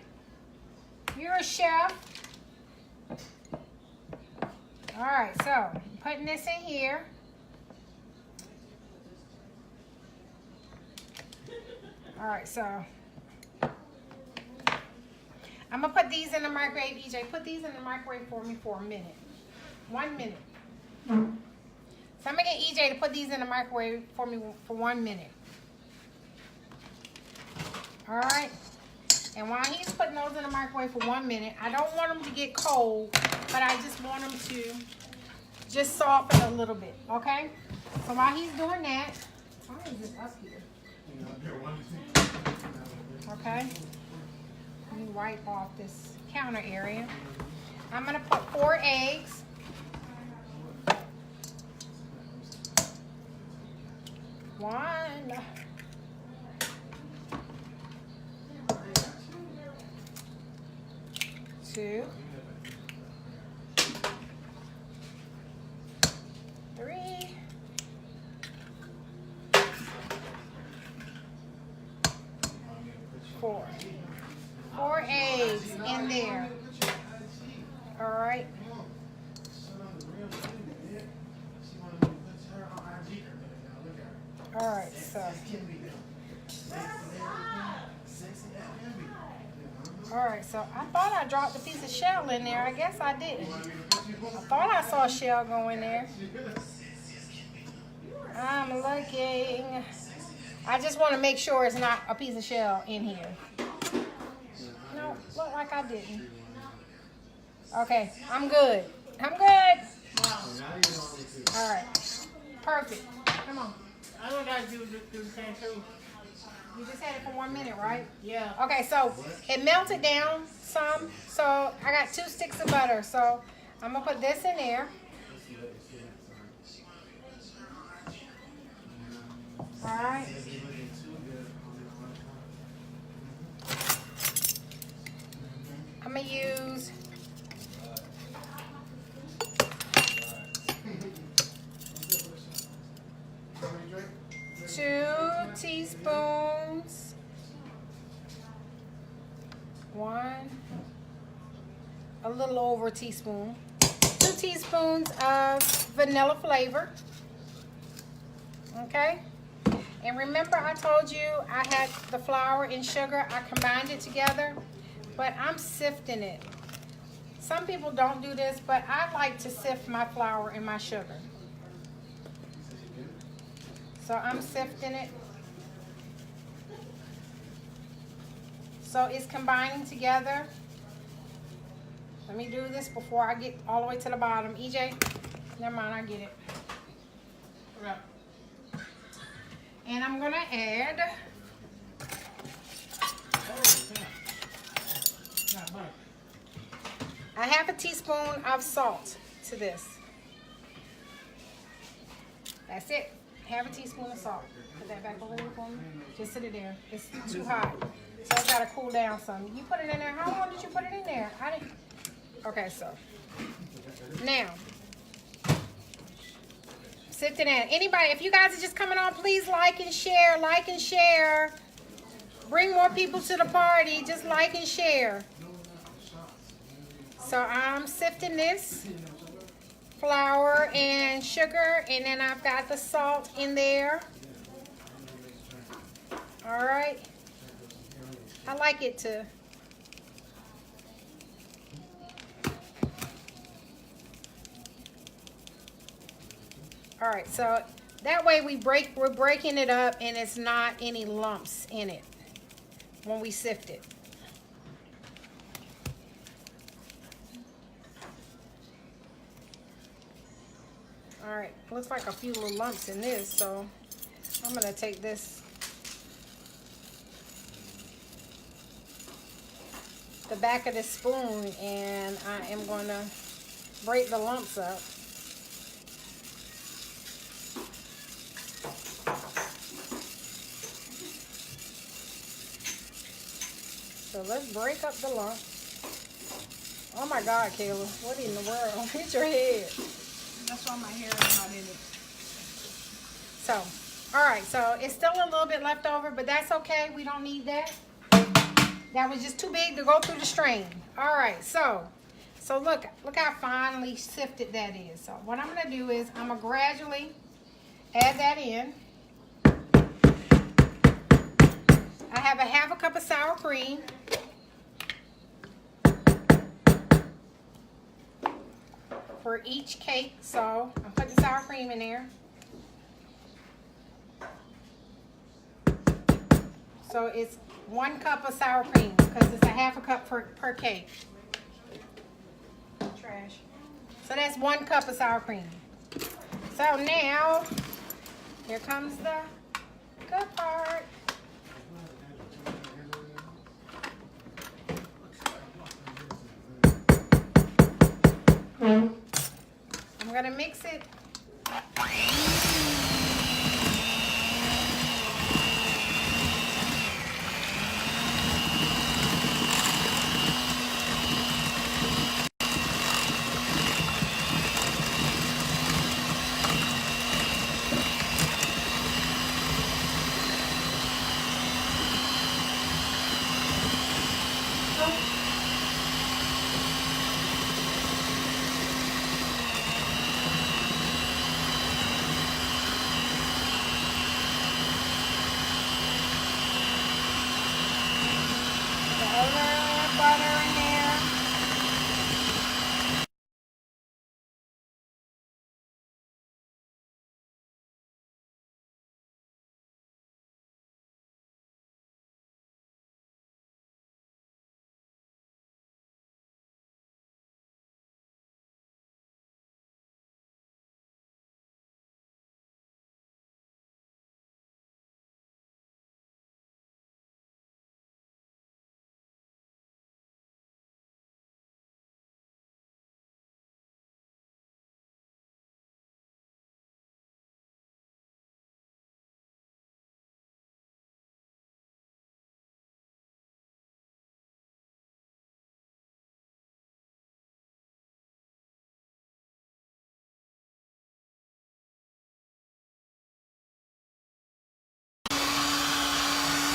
You're a chef. All right, so putting this in here. All right, so I'm gonna put these in the microwave. EJ, put these in the microwave for me for a minute. 1 minute. So I'm gonna get EJ to put these in the microwave for me for 1 minute. All right. And while he's putting those in the microwave for 1 minute, I don't want them to get cold, but I just want them to just soften a little bit, okay? So while he's doing that, why is this up here? Okay. Let me wipe off this counter area. I'm gonna put 4 eggs. One. 2, 3, 4. 4 eggs in there. All right. All right, so. All right, so I thought I dropped a piece of shell in there. I guess I didn't. I thought I saw a shell go in there. I'm looking. I just want to make sure it's not a piece of shell in here. No, look like I didn't. Okay, I'm good. I'm good. All right, perfect. Come on. I don't gotta do the same too. You just had it for 1 minute, right? Yeah. Okay, so it melted down some. So I got 2 sticks of butter. So I'm gonna put this in there. All right. I'm gonna use 2 teaspoons. 1, a little over a teaspoon. 2 teaspoons of vanilla flavor. Okay. And remember I told you I had the flour and sugar. I combined it together, but I'm sifting it. Some people don't do this, but I like to sift my flour and my sugar. So I'm sifting it. So it's combining together. Let me do this before I get all the way to the bottom. EJ, never mind, I get it. Yeah. And I'm gonna add a half a teaspoon of salt to this. That's it. Half a teaspoon of salt. Put that back over there for me. Just sit it there. It's too hot. So it's gotta cool down some. You put it in there. How long did you put it in there? I didn't. Okay, so now sift it in. Anybody, if you guys are just coming on, please like and share. Like and share. Bring more people to the party. Just like and share. So I'm sifting this flour and sugar, and then I've got the salt in there. All right. I like it to. All right, so that way we're breaking it up and it's not any lumps in it when we sift it. All right, looks like a few little lumps in this, so I'm gonna take this, the back of the spoon, and I am gonna break the lumps up. So let's break up the lumps. Oh my God, Kayla, what in the world? Hit your head. That's why my hair is not in it. So, all right, so it's still a little bit left over, but that's okay. We don't need that. That was just too big to go through the strain. All right, so look how finely sifted that is. So what I'm gonna do is I'm gonna gradually add that in. I have a half a cup of sour cream. For each cake, so I'm putting sour cream in there. So it's 1 cup of sour cream because it's a half a cup per cake. Trash. So that's 1 cup of sour cream. So now, here comes the good part. I'm gonna mix it. Butter in there.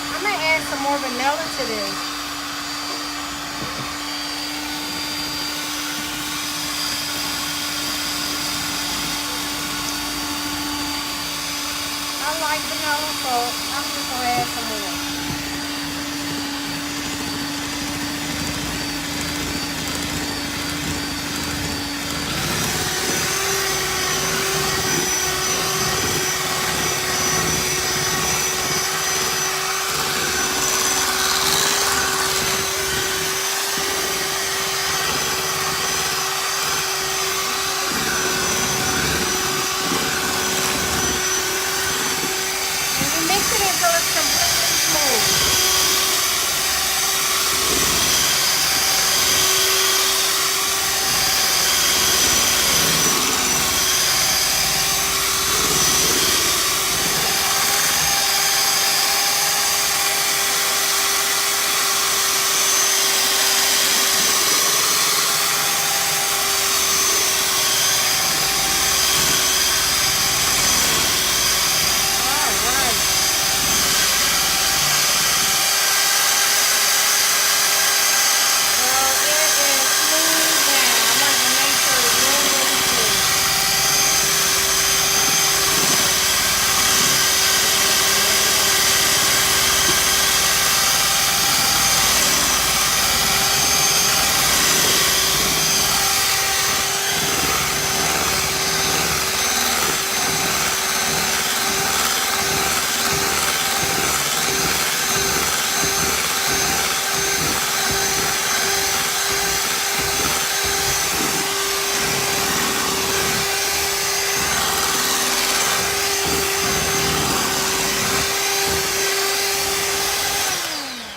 I'm gonna add some more vanilla to this. I like vanilla, so I'm just gonna add some more. And you mix it until it's completely smooth. All right. So it is smooth now. I want to make sure it's really, really smooth.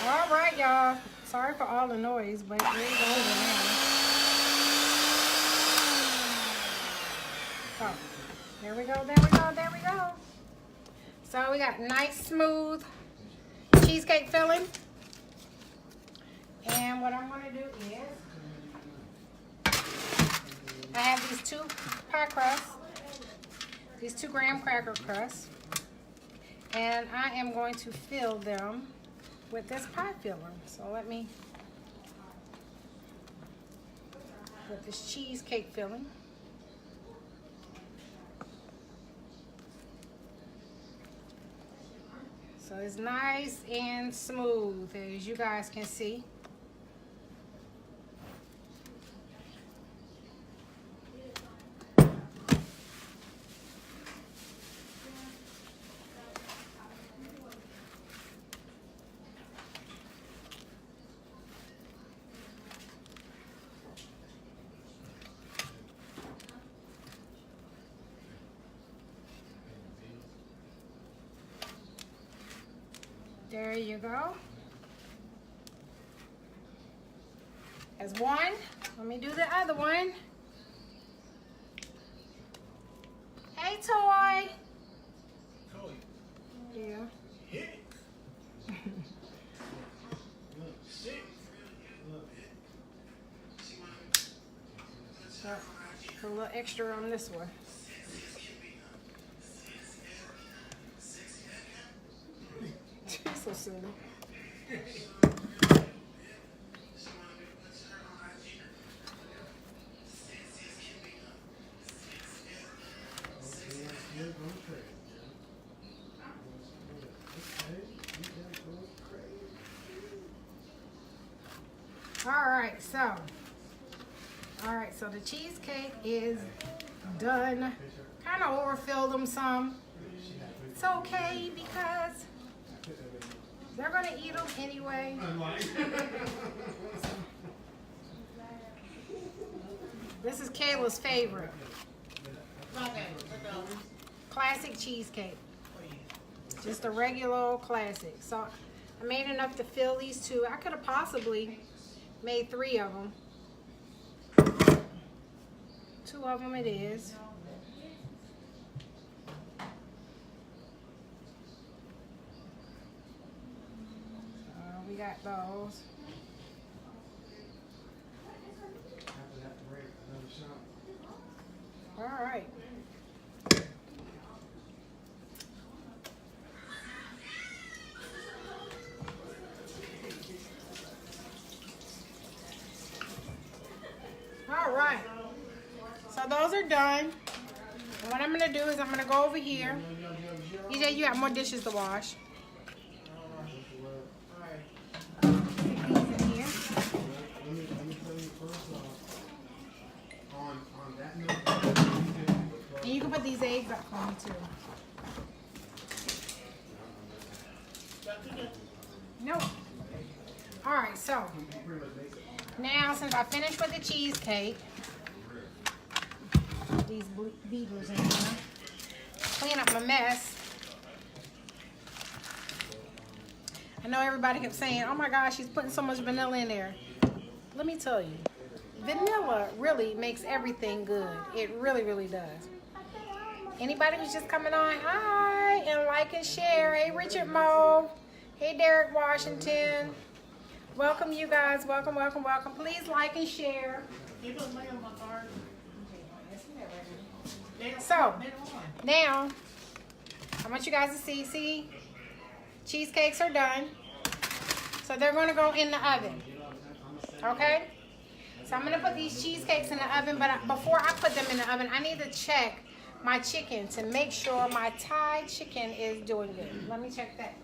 All right, y'all. Sorry for all the noise, but it's over now. There we go, there we go, there we go. So we got nice, smooth cheesecake filling. And what I'm going to do is, I have these 2 pie crusts, these 2 graham cracker crusts, and I am going to fill them with this pie filler. So let me, with this cheesecake filling. So it's nice and smooth, as you guys can see. There you go. As one. Let me do the other one. Hey, Toy. Toy. Yeah. So, a little extra on this one. So silly. All right, so the cheesecake is done. Kind of overfilled them some. It's okay because they're gonna eat them anyway. This is Kayla's favorite. Classic cheesecake. Just a regular old classic. So I made enough to fill these 2. I could have possibly made 3 of them. 2 of them it is. We got those. All right. All right. So those are done. And what I'm going to do is I'm going to go over here. EJ, you got more dishes to wash. And you can put these eggs up for me too. Nope. Alright, so now since I finished with the cheesecake, these beetles in here, clean up my mess. I know everybody kept saying, oh my gosh, she's putting so much vanilla in there. Let me tell you, vanilla really makes everything good. It really, really does. Anybody who's just coming on, hi, and like and share. Hey, Richard Moe. Hey, Derek Washington. Welcome, you guys. Welcome, welcome, welcome. Please like and share. So, now, I want you guys to see, cheesecakes are done. So they're going to go in the oven. Okay? So I'm going to put these cheesecakes in the oven, but before I put them in the oven, I need to check my chicken to make sure my Thai chicken is doing good. Let me check that.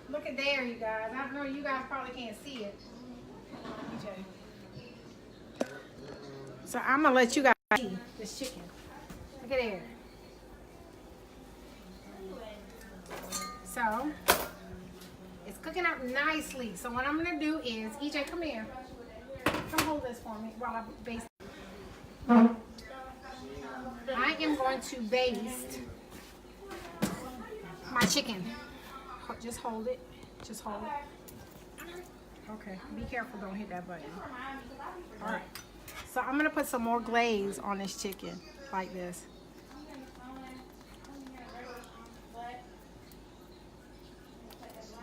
Look at there, you guys. I know you guys probably can't see it. Okay. So I'm going to let you guys see this chicken. Look at there. So, it's cooking up nicely. So what I'm going to do is, EJ, come here. Come hold this for me while I baste. I am going to baste my chicken. Just hold it. Just hold it. Okay, be careful, don't hit that button. All right, so I'm gonna put some more glaze on this chicken, like this.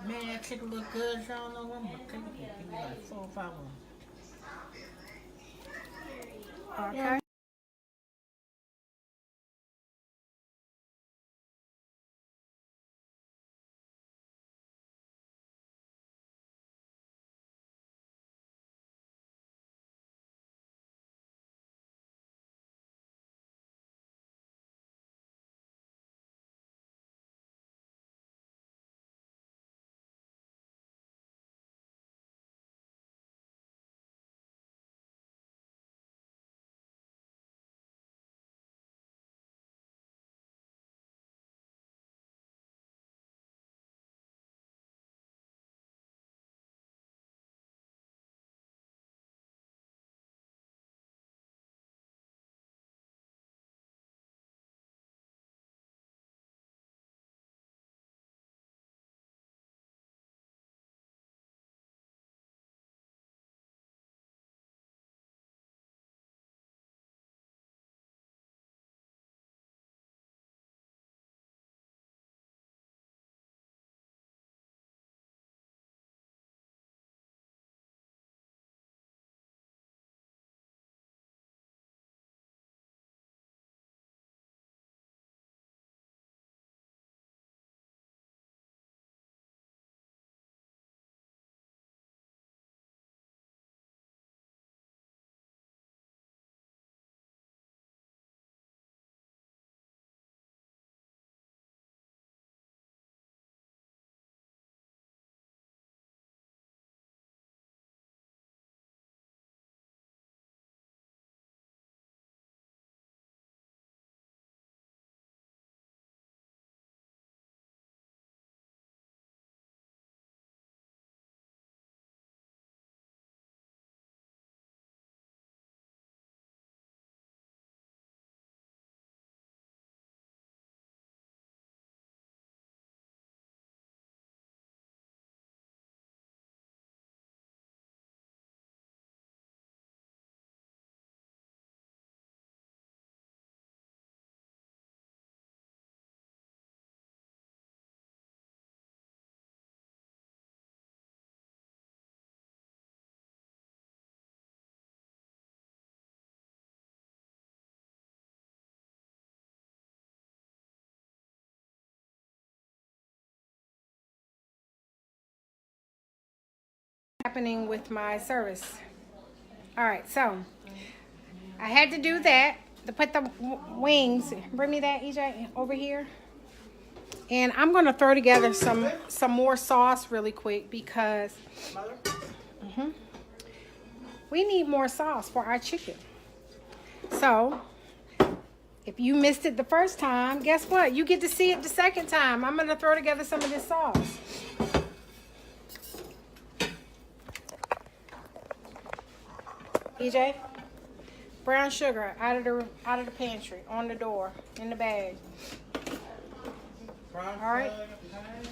Man, that chicken look good, so I don't know what I'm gonna take it. Give me like 4 or 5 of them. Okay. Happening with my service. All right, so I had to do that to put the wings. Bring me that, EJ, over here. And I'm gonna throw together some more sauce really quick because we need more sauce for our chicken. So if you missed it the first time, guess what? You get to see it the second time. I'm gonna throw together some of this sauce. EJ, brown sugar out of the pantry, on the door, in the bag. All right.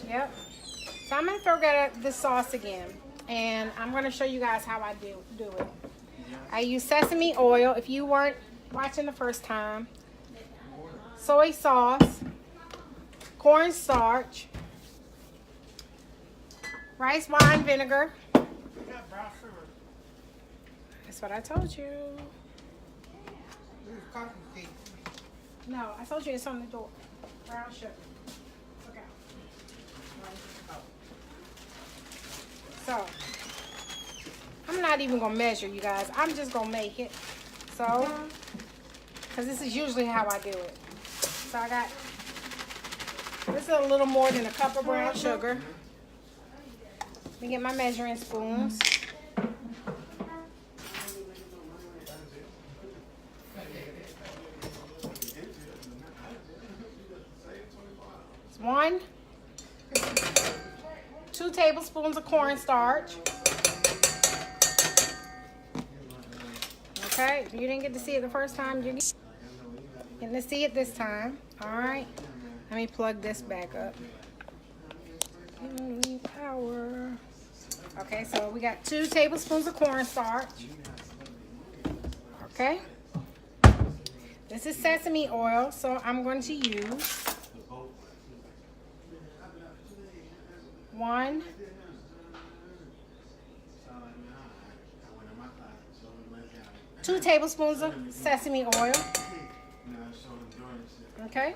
Yep. So I'm gonna throw together this sauce again, and I'm gonna show you guys how I do it. I use sesame oil. If you weren't watching the first time, soy sauce, cornstarch, rice wine vinegar. That's what I told you. No, I told you it's on the door. Brown sugar. Look out. So, I'm not even going to measure, you guys. I'm just going to make it. So, because this is usually how I do it. So, I got, this is a little more than a cup of brown sugar. Let me get my measuring spoons. It's 2 tablespoons of cornstarch. Okay, you didn't get to see it the first time. You're getting to see it this time. All right, let me plug this back up. Power. Okay, so we got 2 tablespoons of cornstarch. Okay. This is sesame oil, so I'm going to use 1 2 tablespoons of sesame oil. Okay.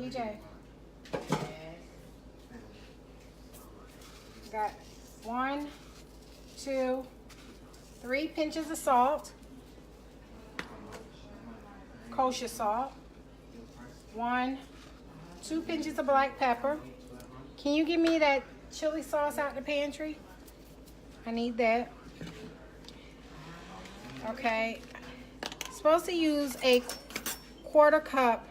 EJ. Got 1, 2, 3 pinches of salt. Kosher salt. 1, 2 pinches of black pepper. Can you give me that chili sauce out the pantry? I need that. Okay. Supposed to use a 1/4 cup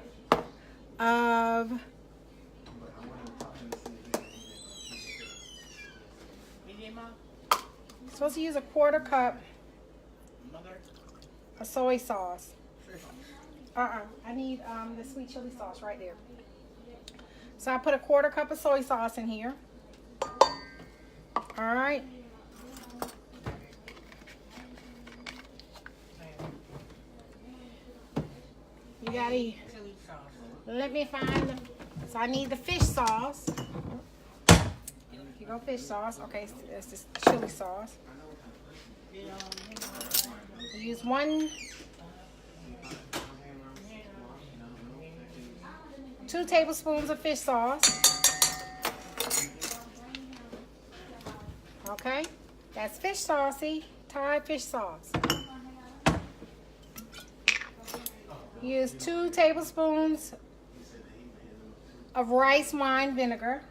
of supposed to use a 1/4 cup of soy sauce. I need the sweet chili sauce right there. So I put a 1/4 cup of soy sauce in here. All right. You gotta let me find them. So I need the fish sauce. Here you go, fish sauce. Okay, so that's this chili sauce. Use 2 tablespoons of fish sauce. Okay, that's fish saucy, Thai fish sauce. Use 2 tablespoons of rice wine vinegar.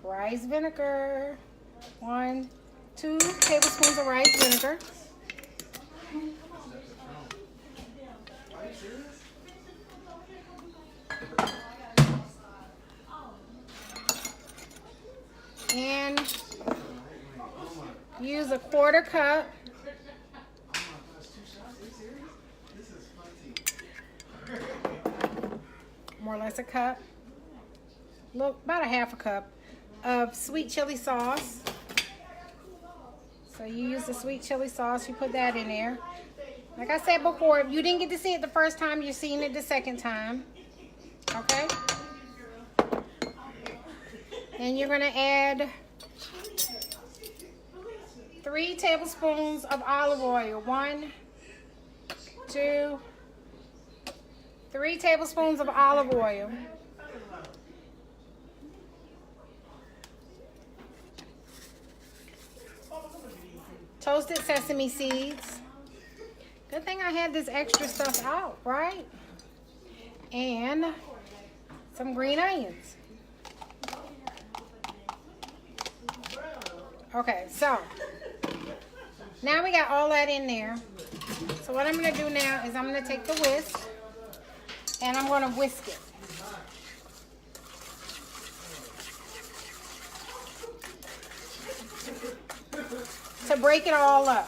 Rice vinegar. 1, 2 tablespoons of rice vinegar. And use a 1/4 cup more or less a cup, look, about a 1/2 cup of sweet chili sauce. So you use the sweet chili sauce, you put that in there. Like I said before, if you didn't get to see it the first time, you're seeing it the second time. Okay? And you're gonna add 3 tablespoons of olive oil. 1, 2, 3 tablespoons of olive oil. Toasted sesame seeds. Good thing I had this extra stuff out, right? And some green onions. Okay, so now we got all that in there. So what I'm going to do now is I'm going to take the whisk and I'm going to whisk it. To break it all up.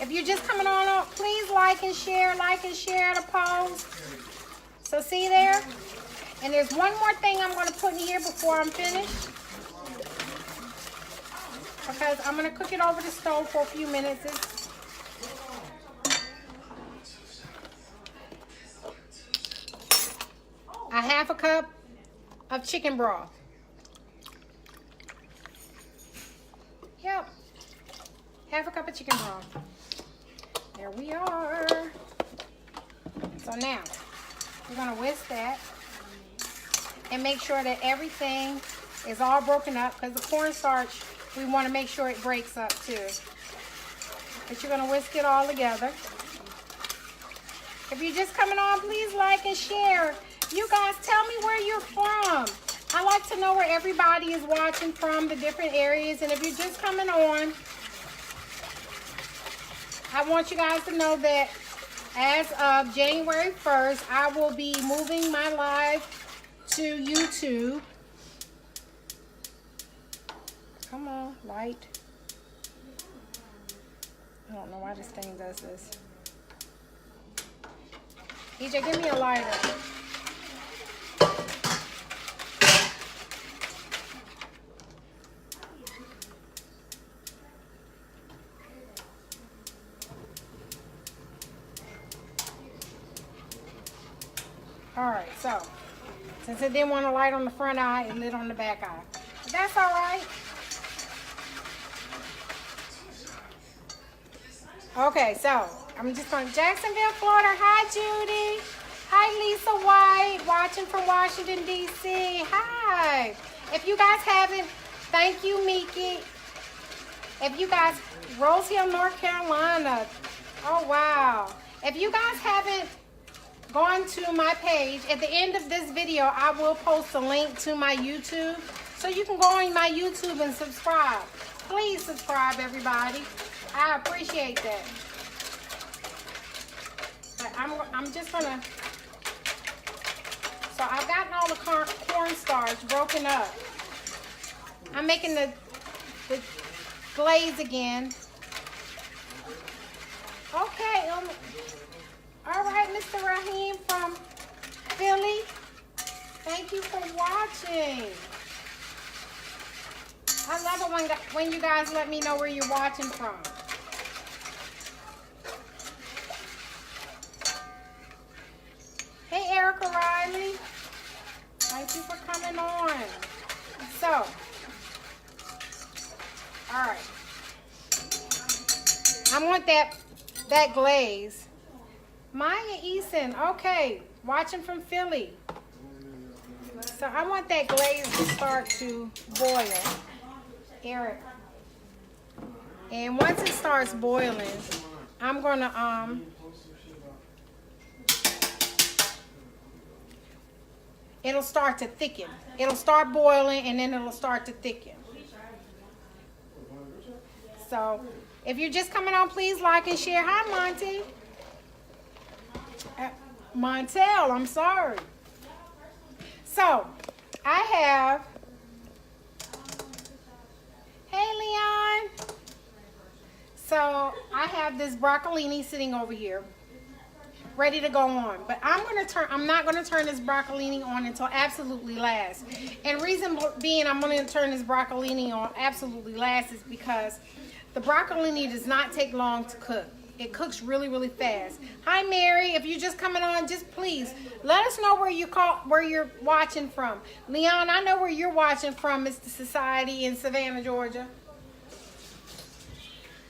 If you're just coming on up, please like and share the post. So see there? And there's one more thing I'm going to put in here before I'm finished. Because I'm going to cook it over the stove for a few minutes. A 1/2 cup of chicken broth. Yep. 1/2 cup of chicken broth. There we are. So now, we're going to whisk that and make sure that everything is all broken up, because the cornstarch, we want to make sure it breaks up too. But you're going to whisk it all together. If you're just coming on, please like and share. You guys, tell me where you're from. I like to know where everybody is watching from, the different areas. And if you're just coming on, I want you guys to know that as of January 1st, I will be moving my live to YouTube. Come on, light. I don't know why this thing does this. EJ, give me a lighter. All right, so since it didn't want to light on the front eye, it lit on the back eye. But that's all right. Okay, so I'm just going to Jacksonville, Florida. Hi, Judy. Hi, Lisa White, watching from Washington, D.C. Hi. If you guys haven't, thank you, Miki. If you guys, Rose Hill, North Carolina. Oh, wow. If you guys haven't gone to my page, at the end of this video, I will post a link to my YouTube. So you can go on my YouTube and subscribe. Please subscribe, everybody. I appreciate that. But I'm just going to... So I've gotten all the cornstarch broken up. I'm making the glaze again. Okay. All right, Mr. Raheem from Philly. Thank you for watching. I love it when you guys let me know where you're watching from. Hey, Erica Riley. Thank you for coming on. So, all right. I want that glaze. Maya Eason, okay. Watching from Philly. So I want that glaze to start to boil. Eric. And once it starts boiling, I'm gonna it'll start to thicken. It'll start boiling and then it'll start to thicken. So if you're just coming on, please like and share. Hi, Monty. Montel, I'm sorry. So I have, hey Leon. So I have this broccolini sitting over here, ready to go on. But I'm not gonna turn this broccolini on until absolutely last. And reason being I'm gonna turn this broccolini on absolutely last is because the broccolini does not take long to cook. It cooks really, really fast. Hi, Mary. If you're just coming on, just please let us know where you're watching from. Leon, I know where you're watching from. It's the Society in Savannah, Georgia.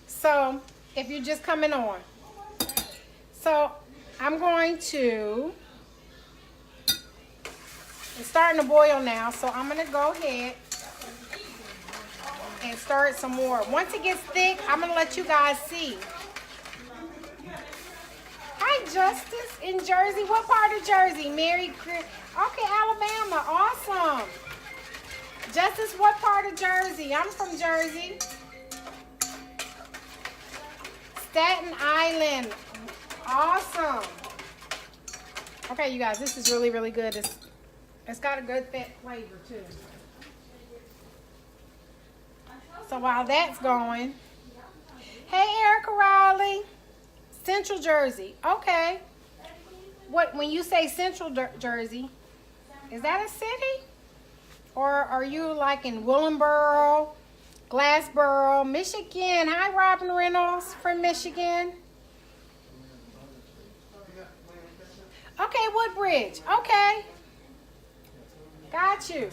So, if you're just coming on. So, I'm going to... It's starting to boil now, so I'm going to go ahead and stir it some more. Once it gets thick, I'm going to let you guys see. Hi, Justice in Jersey. What part of Jersey? Mary. Okay, Alabama. Awesome. Justice, what part of Jersey? I'm from Jersey. Staten Island. Awesome. Okay, you guys, this is really, really good. It's got a good fat flavor, too. So while that's going, hey, Erica Riley. Central Jersey. Okay. When you say Central Jersey, is that a city? Or are you like in Willenboro, Glassboro, Michigan? Hi, Robin Reynolds from Michigan. Okay, Woodbridge. Okay. Got you.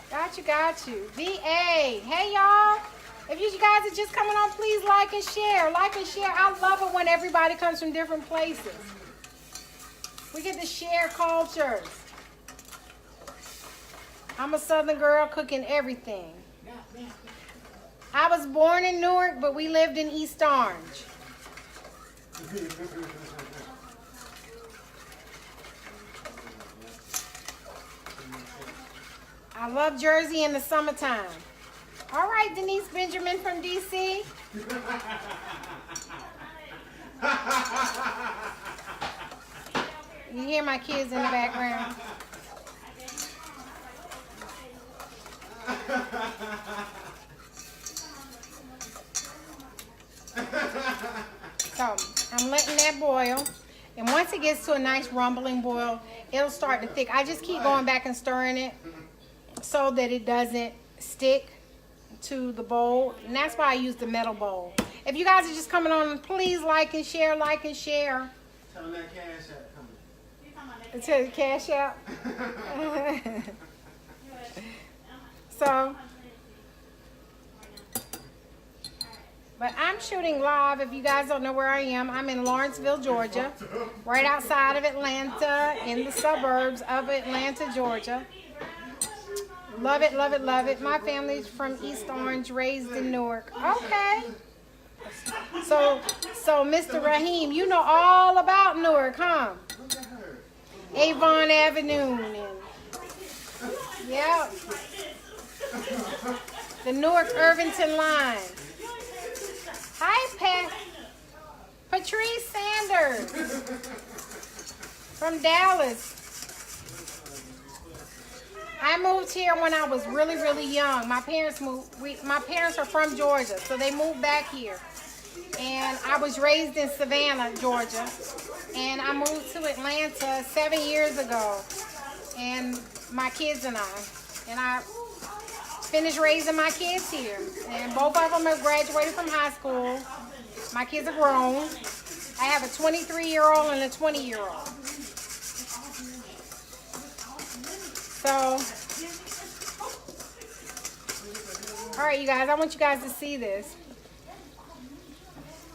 Got you. VA. Hey, y'all. If you guys are just coming on, please like and share. Like and share. I love it when everybody comes from different places. We get to share cultures. I'm a Southern girl cooking everything. I was born in Newark, but we lived in East Orange. I love Jersey in the summertime. All right, Denise Benjamin from D.C. You hear my kids in the background. So, I'm letting that boil. And once it gets to a nice rumbling boil, it'll start to thick. I just keep going back and stirring it so that it doesn't stick to the bowl, and that's why I use the metal bowl. If you guys are just coming on, please like and share, like and share. Tell them that cash app coming. Tell the cash out. So, but I'm shooting live. If you guys don't know where I am, I'm in Lawrenceville, Georgia, right outside of Atlanta, in the suburbs of Atlanta, Georgia. Love it, love it, love it. My family's from East Orange, raised in Newark. Okay. So Mr. Raheem, you know all about Newark, huh? Avon Avenue. Yep. The Newark Irvington line. Hi, Patrice Sanders from Dallas. I moved here when I was really, really young. My parents moved. My parents are from Georgia, so they moved back here. And I was raised in Savannah, Georgia. And I moved to Atlanta 7 years ago. And my kids and I finished raising my kids here. And both of them have graduated from high school. My kids are grown. I have a 23-year-old and a 20-year-old. So, all right, you guys, I want you guys to see this.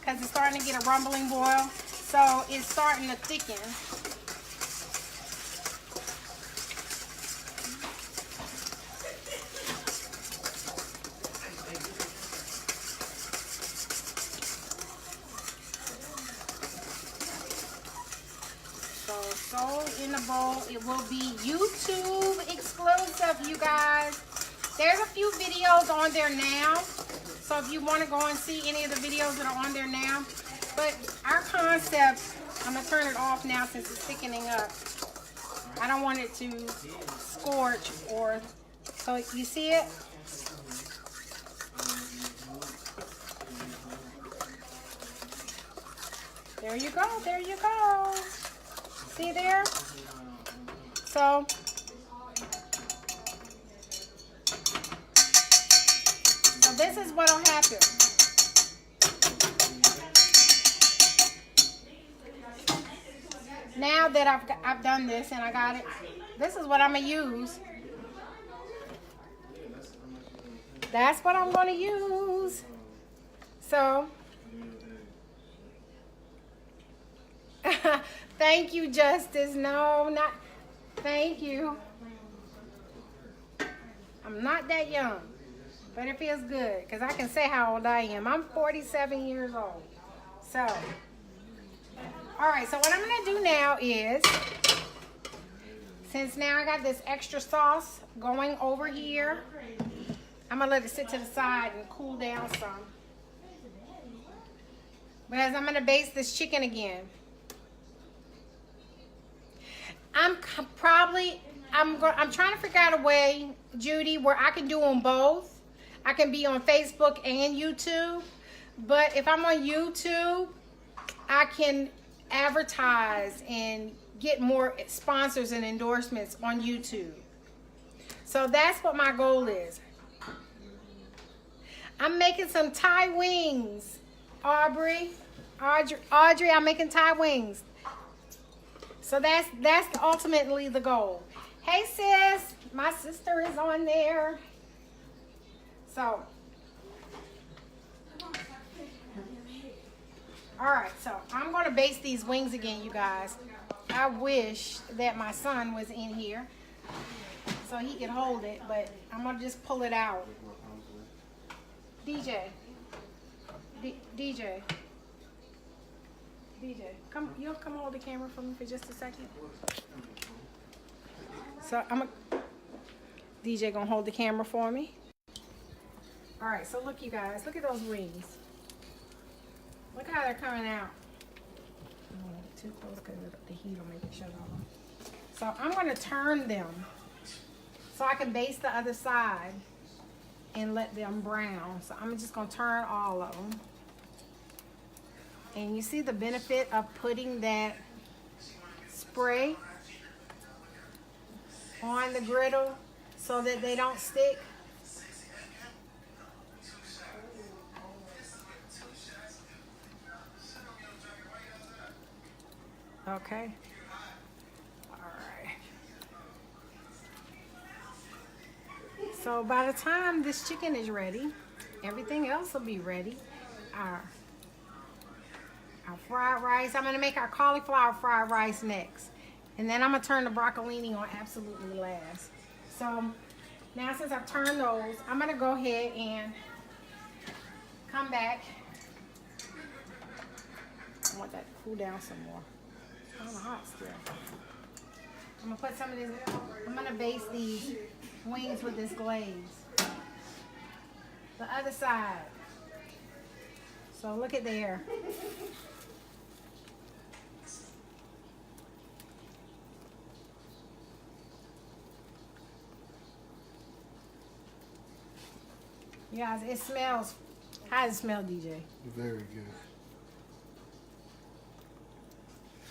Because it's starting to get a rumbling boil. So it's starting to thicken. So in the bowl, it will be YouTube exclusive, you guys. There's a few videos on there now. So if you want to go and see any of the videos that are on there now. But our concept, I'm going to turn it off now since it's thickening up. I don't want it to scorch or, so you see it? There you go, there you go. See there? So this is what'll happen. Now that I've done this and I got it, this is what I'm gonna use. That's what I'm gonna use. So thank you, Justice. No, not thank you. I'm not that young. But it feels good because I can say how old I am. I'm 47 years old. So, all right. So what I'm going to do now is, since now I got this extra sauce going over here, I'm going to let it sit to the side and cool down some. Because I'm going to baste this chicken again. I'm trying to figure out a way, Judy, where I can do them both. I can be on Facebook and YouTube, but if I'm on YouTube, I can advertise and get more sponsors and endorsements on YouTube. So that's what my goal is. I'm making some Thai wings, Audrey, I'm making Thai wings. So that's ultimately the goal. Hey sis, my sister is on there. So, all right, so I'm going to baste these wings again, you guys. I wish that my son was in here so he could hold it, but I'm going to just pull it out. DJ, you'll come hold the camera for me for just a second. So DJ going to hold the camera for me. All right, so look, you guys, look at those wings. Look how they're coming out. I don't want it too close because the heat will make it shut off. So I'm going to turn them so I can baste the other side and let them brown. So I'm just going to turn all of them. And you see the benefit of putting that spray on the griddle so that they don't stick. Okay. All right. So by the time this chicken is ready, everything else will be ready. Our fried rice. I'm gonna make our cauliflower fried rice next. And then I'm gonna turn the broccolini on absolutely last. So now since I've turned those, I'm gonna go ahead and come back. I want that to cool down some more. It's kind of hot still. I'm gonna put some of this, I'm gonna baste these wings with this glaze. The other side. So look at there. You guys, it smells. How does it smell, DJ? Very good.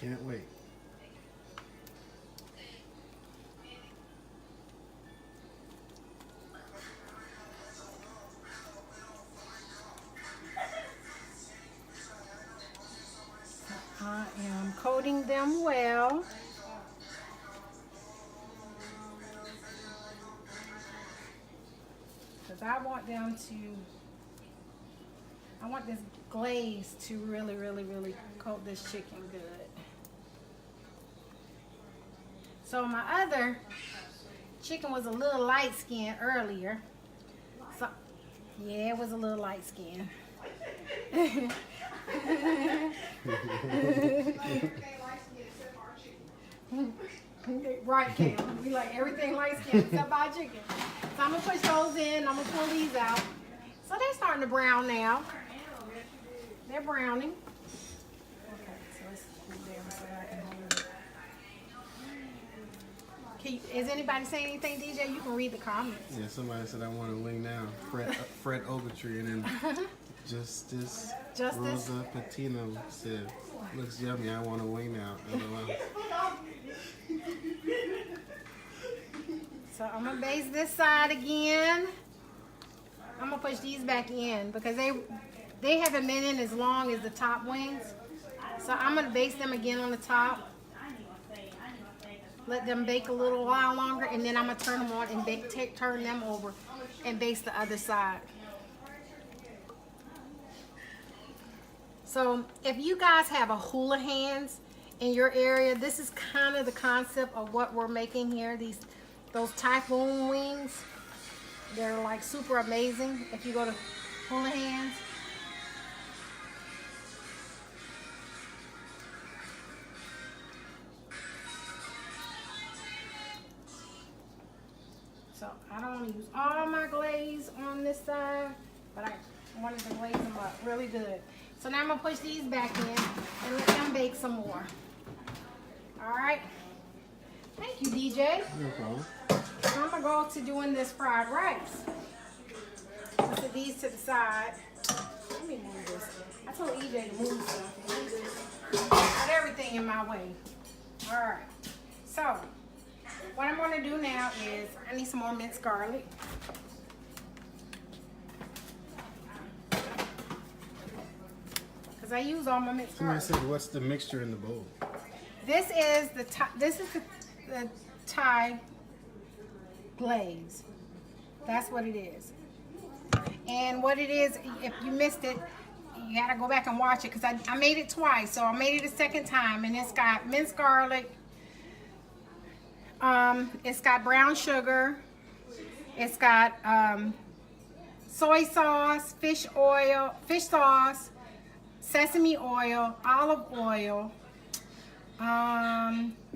Can't wait. I am coating them well. Because I want them to, I want this glaze to really, really, really coat this chicken good. So my other chicken was a little light skinned earlier. So, yeah, it was a little light skinned. Right, Cam. We like everything light skinned except our chicken. So I'm gonna push those in. I'm gonna pull these out. So they're starting to brown now. They're browning. Okay, so let's cool down so I can hold it. Is anybody saying anything, DJ? You can read the comments. Yeah, somebody said I want a wing now. Fred Ogletree, and then Justice Rosa Patino said, "Looks yummy. I want a wing now." LOL. So I'm gonna baste this side again. I'm gonna push these back in because they haven't been in as long as the top wings. So I'm gonna baste them again on the top. Let them bake a little while longer, and then I'm gonna turn them on and turn them over and baste the other side. So if you guys have a hula hands in your area, this is kind of the concept of what we're making here. Those typhoon wings, they're like super amazing if you go to hula hands. So I don't want to use all my glaze on this side, but I wanted to glaze them up really good. So now I'm gonna push these back in and let them bake some more. All right. Thank you, DJ. No problem. So I'm gonna go to doing this fried rice. Put these to the side. Let me move this. I told EJ to move stuff. Got everything in my way. All right. So what I'm gonna do now is I need some more minced garlic. Cause I use all my minced Somebody garlic. said, "What's the mixture in the bowl?" This is the Thai glaze. That's what it is. And what it is, if you missed it, you gotta go back and watch it because I made it twice. So I made it a second time, and it's got minced garlic. It's got brown sugar. It's got soy sauce, fish sauce, sesame oil, olive oil,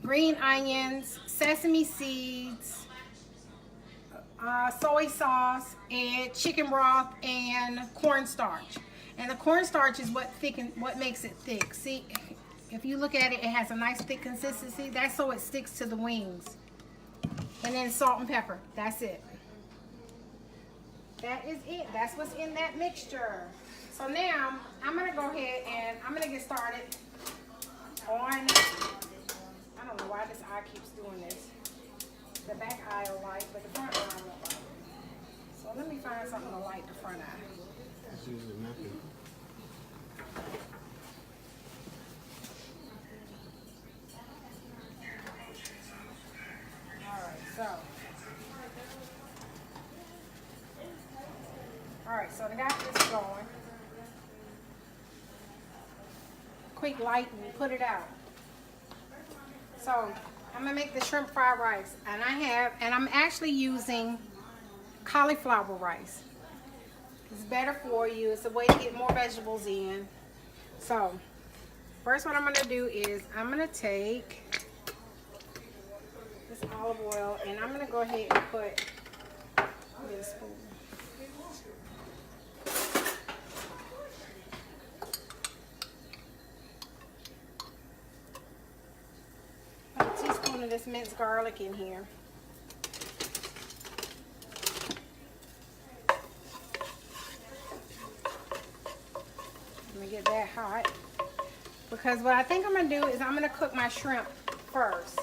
green onions, sesame seeds, soy sauce, and chicken broth, and cornstarch. And the cornstarch is what makes it thick. See, if you look at it, it has a nice thick consistency. That's so it sticks to the wings. And then salt and pepper. That's it. That is it. That's what's in that mixture. So now I'm gonna go ahead and I'm gonna get started on, I don't know why this eye keeps doing this. The back eye will light, but the front eye won't light. So let me find something to light the front eye. It's usually nothing. Alright, so I got this going. Quick light and put it out. So I'm gonna make the shrimp fried rice, and I'm actually using cauliflower rice. It's better for you. It's a way to get more vegetables in. So first, what I'm gonna do is I'm gonna take this olive oil and I'm gonna go ahead and put this spoon. Put a teaspoon of this minced garlic in here. Let me get that hot. Because what I think I'm going to do is I'm going to cook my shrimp first.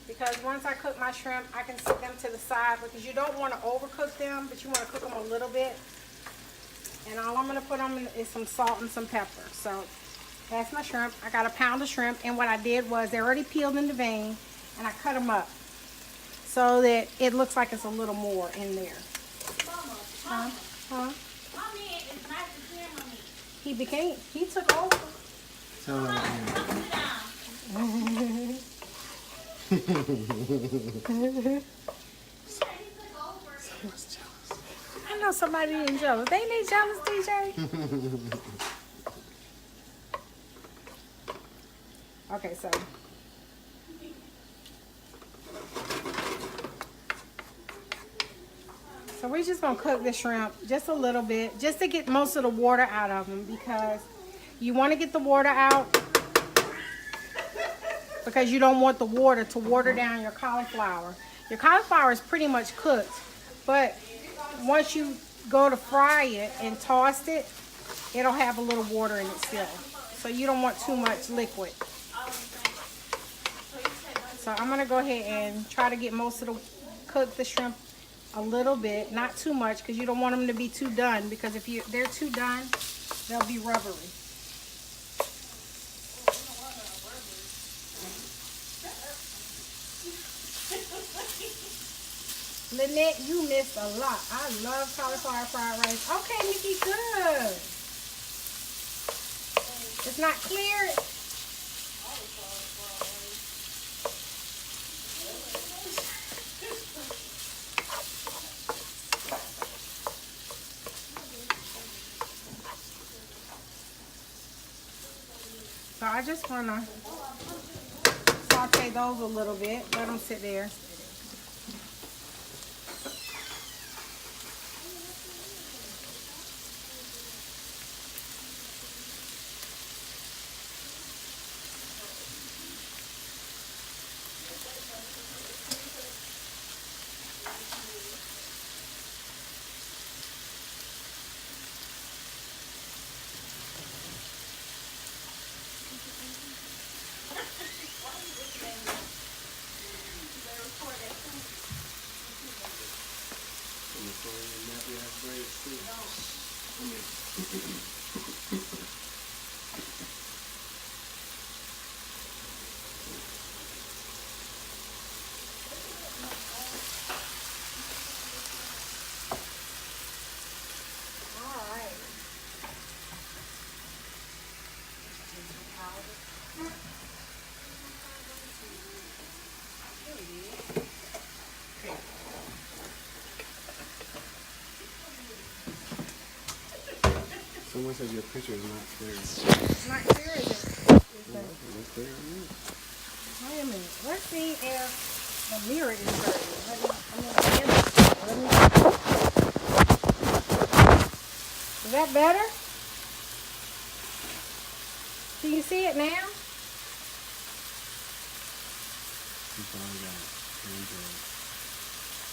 Because once I cook my shrimp, I can set them to the side because you don't want to overcook them, but you want to cook them a little bit. And all I'm going to put on is some salt and some pepper. So that's my shrimp. I got a pound of shrimp, and what I did was they're already peeled in the vein, and I cut them up so that it looks like it's a little more in there. Huh? He took over. Tell her again. Someone's jealous. I know somebody ain't jealous. Ain't they jealous, DJ? Okay, so we're just gonna cook the shrimp just a little bit, just to get most of the water out of them, because you want to get the water out because you don't want the water to water down your cauliflower. Your cauliflower is pretty much cooked, but once you go to fry it and toss it, it'll have a little water in it still. So you don't want too much liquid. So I'm gonna go ahead and try to get most of cook the shrimp a little bit, not too much, because you don't want them to be too done, because if they're too done, they'll be rubbery. Lynette, you missed a lot. I love cauliflower fried rice. Okay, Nikki, good. It's not clear. So I just want to saute those a little bit. Let them sit there. Someone said your picture is not clear. It's not clear, is it? Not clear on me. Wait a minute. Let's see if the mirror is dirty. Is that better? Do you see it now?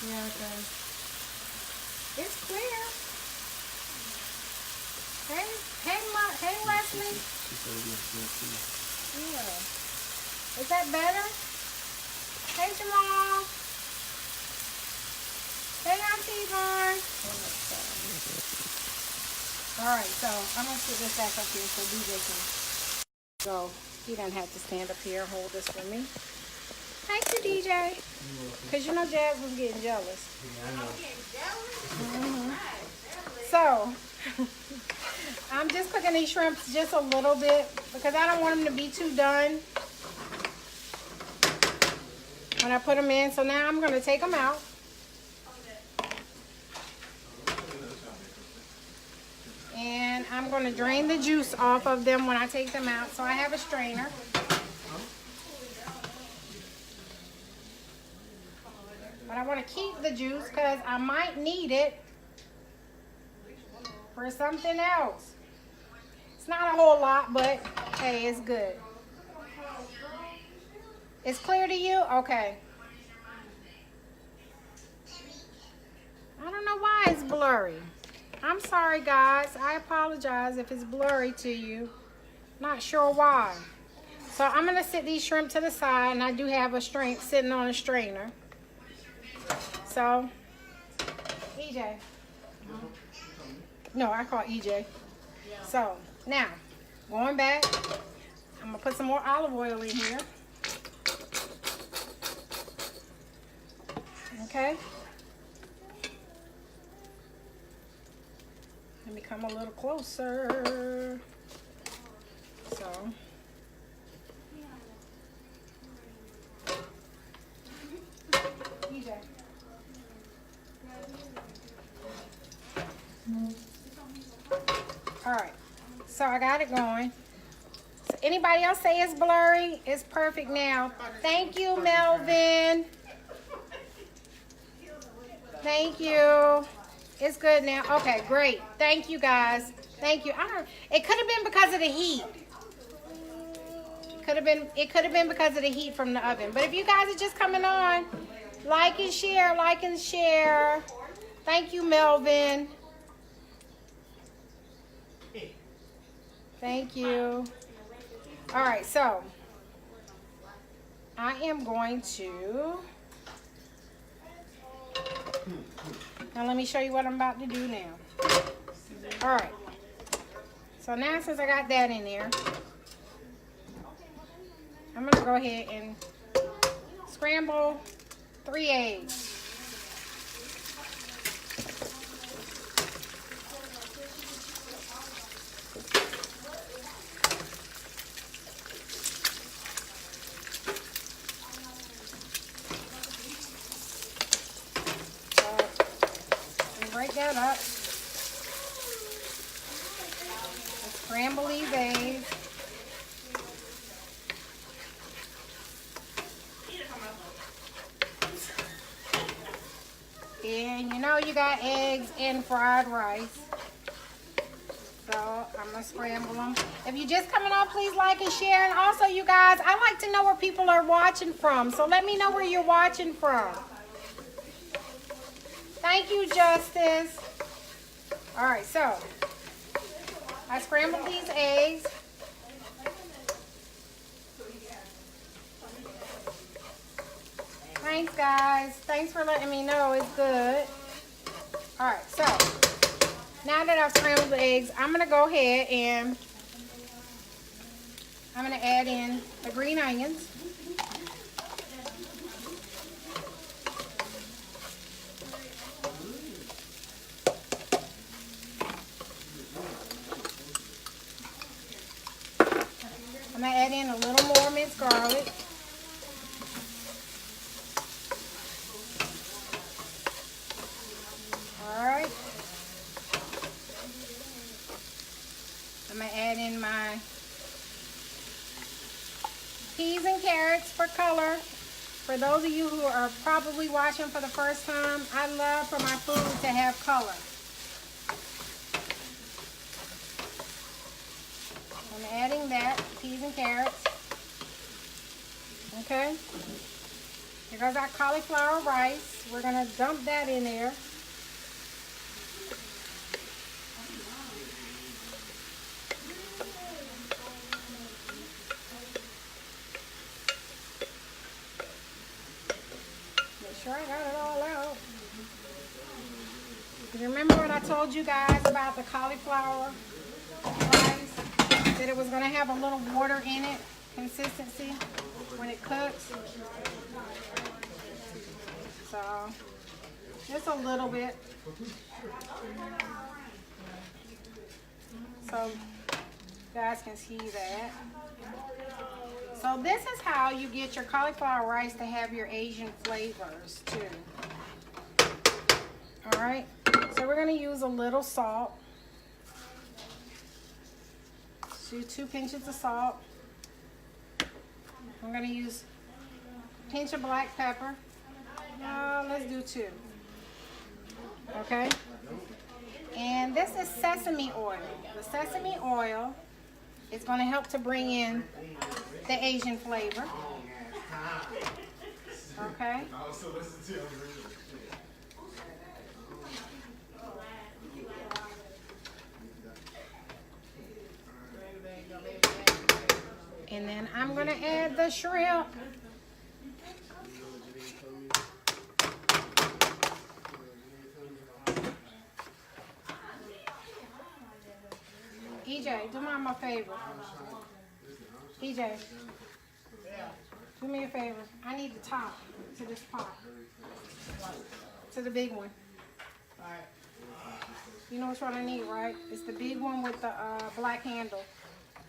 Yeah, okay. It's clear. Hey, Leslie. She said it looks good too. Yeah. Is that better? Hey, Jamal. Hey, Auntie Yvonne. Alright, so I'm going to put this back up here so DJ can go. He doesn't have to stand up here and hold this for me. Thank you, DJ. Because you know Jazz was getting jealous. So, I'm just cooking these shrimps just a little bit because I don't want them to be too done when I put them in. So now I'm going to take them out. And I'm going to drain the juice off of them when I take them out. So I have a strainer. But I want to keep the juice because I might need it for something else. It's not a whole lot, but hey, it's good. It's clear to you? Okay. I don't know why it's blurry. I'm sorry, guys. I apologize if it's blurry to you. Not sure why. So I'm going to sit these shrimp to the side, and I do have a sitting on a strainer. So, EJ. No, I call EJ. So, now, going back, I'm going to put some more olive oil in here. Okay. Let me come a little closer. So. EJ. All right, so I got it going. So anybody else say it's blurry? It's perfect now. Thank you, Melvin. Thank you. It's good now. Okay, great. Thank you, guys. Thank you. It could have been because of the heat. It could have been because of the heat from the oven. But if you guys are just coming on, like and share, like and share. Thank you, Melvin. Thank you. All right, so I am going to, now let me show you what I'm about to do now. All right, so now since I got that in there, I'm going to go ahead and scramble 3 eggs. Break that up. Let's scramble these eggs. And you know you got eggs and fried rice. So I'm going to scramble them. If you're just coming on, please like and share. And also, you guys, I like to know where people are watching from. So let me know where you're watching from. Thank you, Justice. All right, so I scrambled these eggs. Thanks, guys. Thanks for letting me know it's good. All right, so now that I've scrambled the eggs, I'm going to go ahead and I'm going to add in the green onions. I'm going to add in a little more minced garlic. Alright. I'm going to add in my peas and carrots for color. For those of you who are probably watching for the first time, I love for my food to have color. I'm adding that, peas and carrots. Okay. Here goes our cauliflower rice. We're going to dump that in there. Make sure I got it all out. You remember when I told you guys about the cauliflower rice? That it was going to have a little water in it, consistency. when it cooks. So just a little bit. So you guys can see that. So this is how you get your cauliflower rice to have your Asian flavors too. All right, so we're gonna use a little salt. Do 2 pinches of salt. I'm gonna use a pinch of black pepper. No, let's do 2. Okay. And this is sesame oil. The sesame oil is going to help to bring in the Asian flavor. Okay. And then I'm going to add the shrimp. EJ, do me a favor. EJ, do me a favor. I need the top to this pot. To the big one. You know which one I need, right? It's the big one with the black handle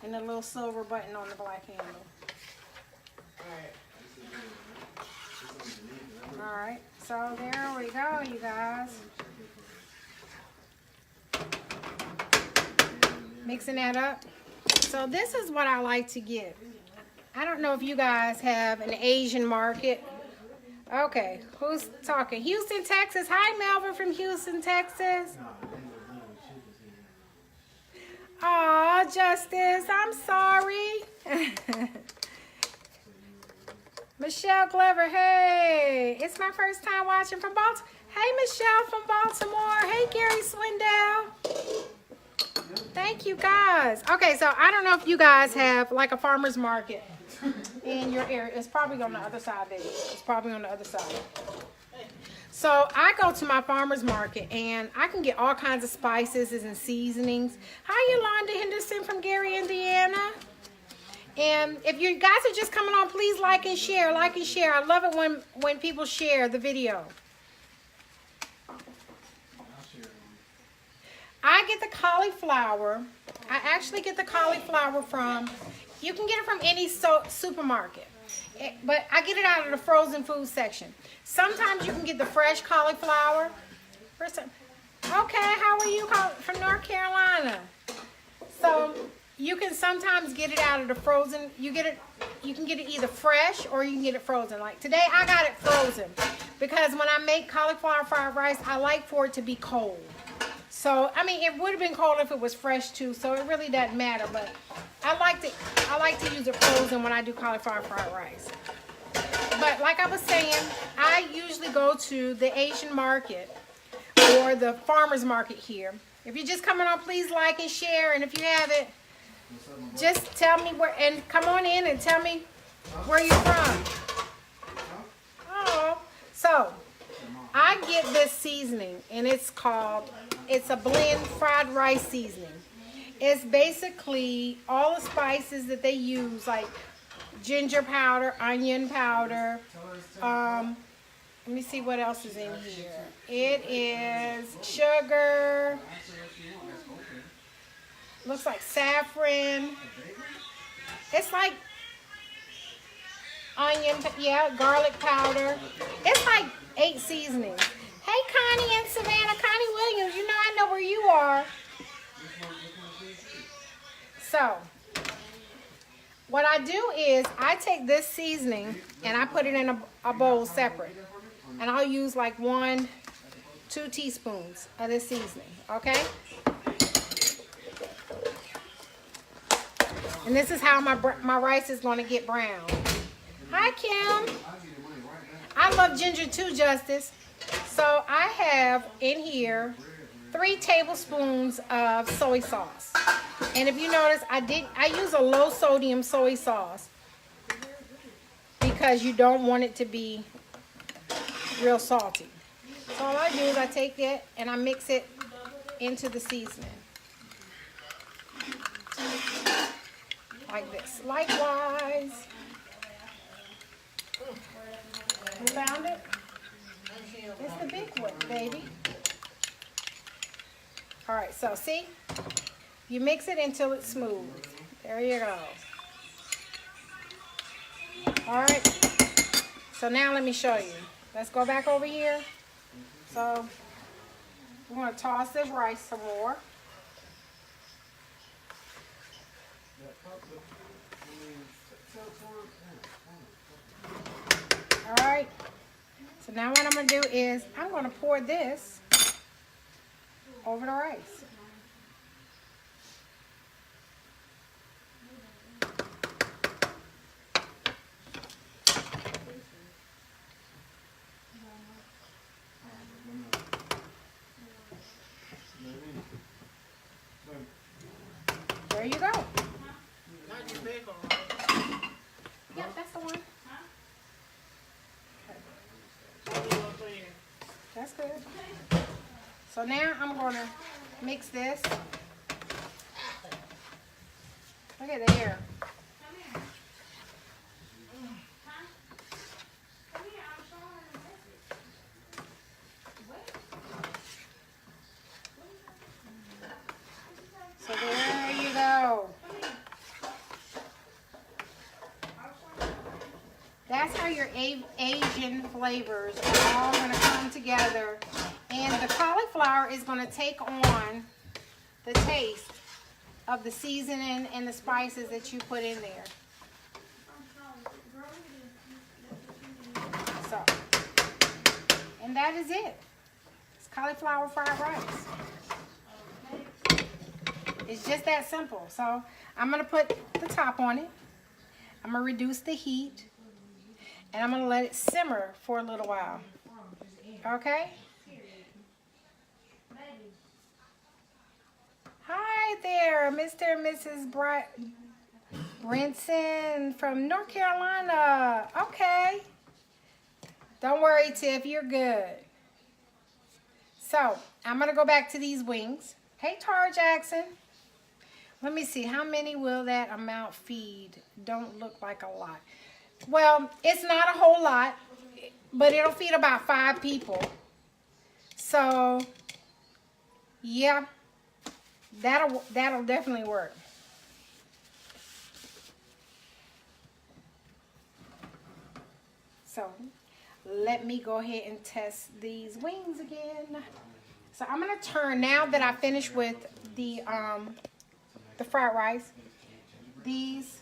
and the little silver button on the black handle. Alright, so there we go, you guys. Mixing that up. So this is what I like to get. I don't know if you guys have an Asian market. Okay, who's talking? Houston, Texas. Hi, Melvin from Houston, Texas. Aw, Justice, I'm sorry. Michelle Glover, hey. It's my first time watching from Baltimore. Hey, Michelle from Baltimore. Hey, Gary Swindell. Thank you, guys. Okay, so I don't know if you guys have like a farmer's market in your area. It's probably on the other side there. It's probably on the other side. So I go to my farmer's market and I can get all kinds of spices and seasonings. Hi, Yolanda Henderson from Gary, Indiana. And if you guys are just coming on, please like and share. Like and share. I love it when people share the video. I get the cauliflower. I actually get the cauliflower from, you can get it from any supermarket. But I get it out of the frozen food section. Sometimes you can get the fresh cauliflower. Okay, how are you from North Carolina? So you can sometimes get it out of the frozen. You can get it either fresh or you can get it frozen. Like today I got it frozen because when I make cauliflower fried rice, I like for it to be cold. So, I mean, it would have been cold if it was fresh too, so it really doesn't matter, but I like to use it frozen when I do cauliflower fried rice. But like I was saying, I usually go to the Asian market or the farmer's market here. If you're just coming on, please like and share, and if you have it, just tell me where, and come on in and tell me where you're from. Oh, so I get this seasoning, and it's a blend fried rice seasoning. It's basically all the spices that they use, like ginger powder, onion powder. Let me see what else is in here. It is sugar. Looks like saffron. It's like onion, yeah, garlic powder. It's like 8 seasonings. Hey, Connie and Savannah. Connie Williams, you know I know where you are. So, what I do is I take this seasoning and I put it in a bowl separate. And I'll use like 1-2 teaspoons of this seasoning, okay? And this is how my rice is going to get brown. Hi, Kim. I love ginger too, Justice. So I have in here 3 tablespoons of soy sauce. And if you notice, I use a low sodium soy sauce because you don't want it to be real salty. So all I do is I take it and I mix it into the seasoning. Like this. Likewise. You found it? It's the big one, baby. All right, so see? You mix it until it's smooth. There you go. All right. So now let me show you. Let's go back over here. So we're going to toss this rice some more. All right. So now what I'm going to do is I'm going to pour this over the rice. There you go. Yep, that's the one. That's good. So now I'm going to mix this. Look at there. So there you go. That's how your Asian flavors are all going to come together. And the cauliflower is going to take on the taste of the seasoning and the spices that you put in there. So, and that is it. It's cauliflower fried rice. It's just that simple. So I'm going to put the top on it. I'm going to reduce the heat. And I'm going to let it simmer for a little while. Okay? Hi there, Mr. and Mrs. Brinson from North Carolina. Okay. Don't worry, Tiff. You're good. So, I'm going to go back to these wings. Hey, Tara Jackson. Let me see. How many will that amount feed? Don't look like a lot. Well, it's not a whole lot, but it'll feed about 5 people. So, yeah, that'll definitely work. So, let me go ahead and test these wings again. So, I'm going to turn, now that I finished with the fried rice, these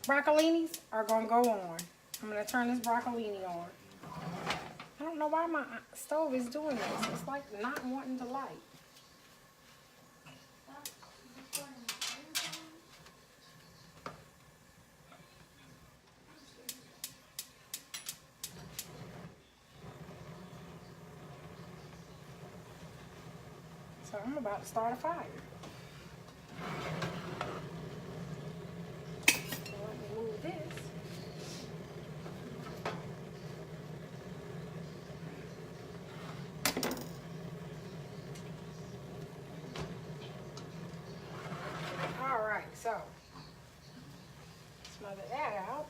Broccolinis are going to go on. I'm going to turn this broccolini on. I don't know why my stove is doing this. It's like not wanting to light. So I'm about to start a fire. This. All right, so smother that out.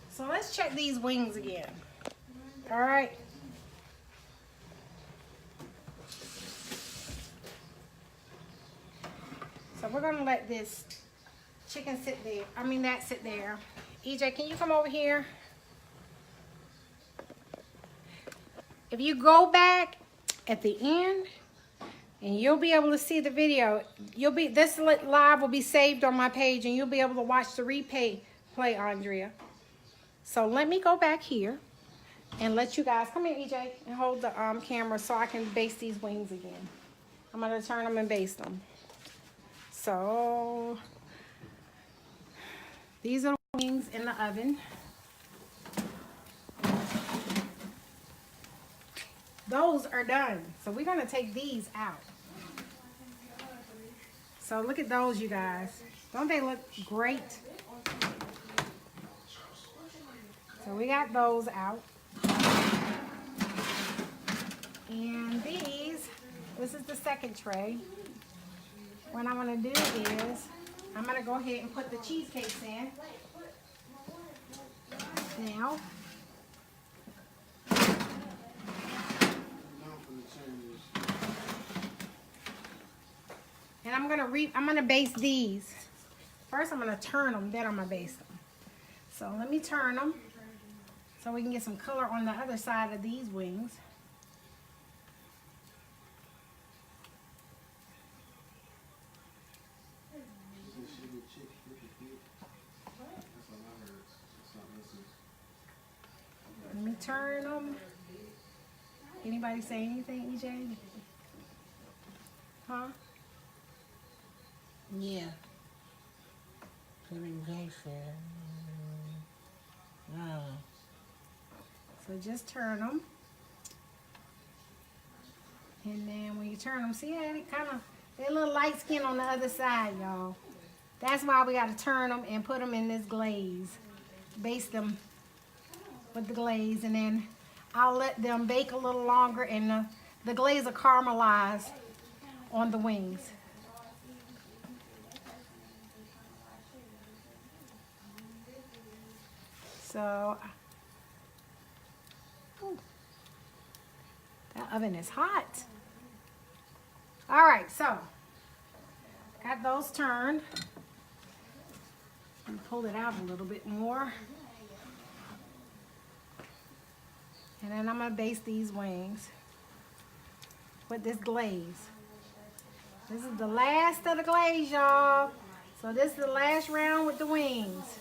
So let's check these wings again. All right. So we're going to let this chicken sit there. That sit there. EJ, can you come over here? If you go back at the end, and you'll be able to see the video. This live will be saved on my page, and you'll be able to watch the replay, Andrea. So let me go back here and let you guys, come here, EJ, and hold the camera so I can baste these wings again. I'm going to turn them and baste them. So, these are the wings in the oven. Those are done. So, we're going to take these out. So, look at those, you guys. Don't they look great? So, we got those out. And this is the second tray. what I'm gonna do is I'm gonna go ahead and put the cheesecakes in. Now. And I'm gonna baste these. First I'm gonna turn them, then I'm gonna baste them. So let me turn them so we can get some color on the other side of these wings. Let me turn them. Anybody say anything, EJ? Huh? Yeah. Living gangster. No. So just turn them. And then when you turn them, see how they're a little light skin on the other side, y'all. That's why we got to turn them and put them in this glaze. Baste them with the glaze, and then I'll let them bake a little longer, and the glaze will caramelize on the wings. So, ooh, that oven is hot. All right, so got those turned. And pull it out a little bit more. And then I'm gonna baste these wings with this glaze. This is the last of the glaze, y'all. So this is the last round with the wings.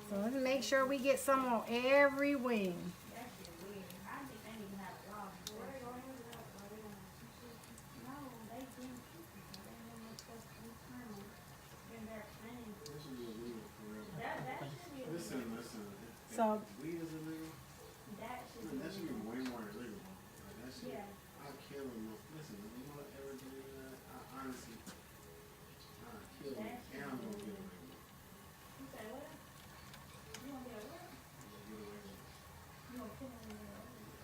So let's make sure we get some on every wing. So weed is illegal. That should be way more illegal. Like that shit, I'll kill him. Listen, if you want to ever do that, I honestly, I'll kill him and I'm gonna get away with it. You say what? You gonna get away? I'm gonna get away with it. You gonna kill him and get away with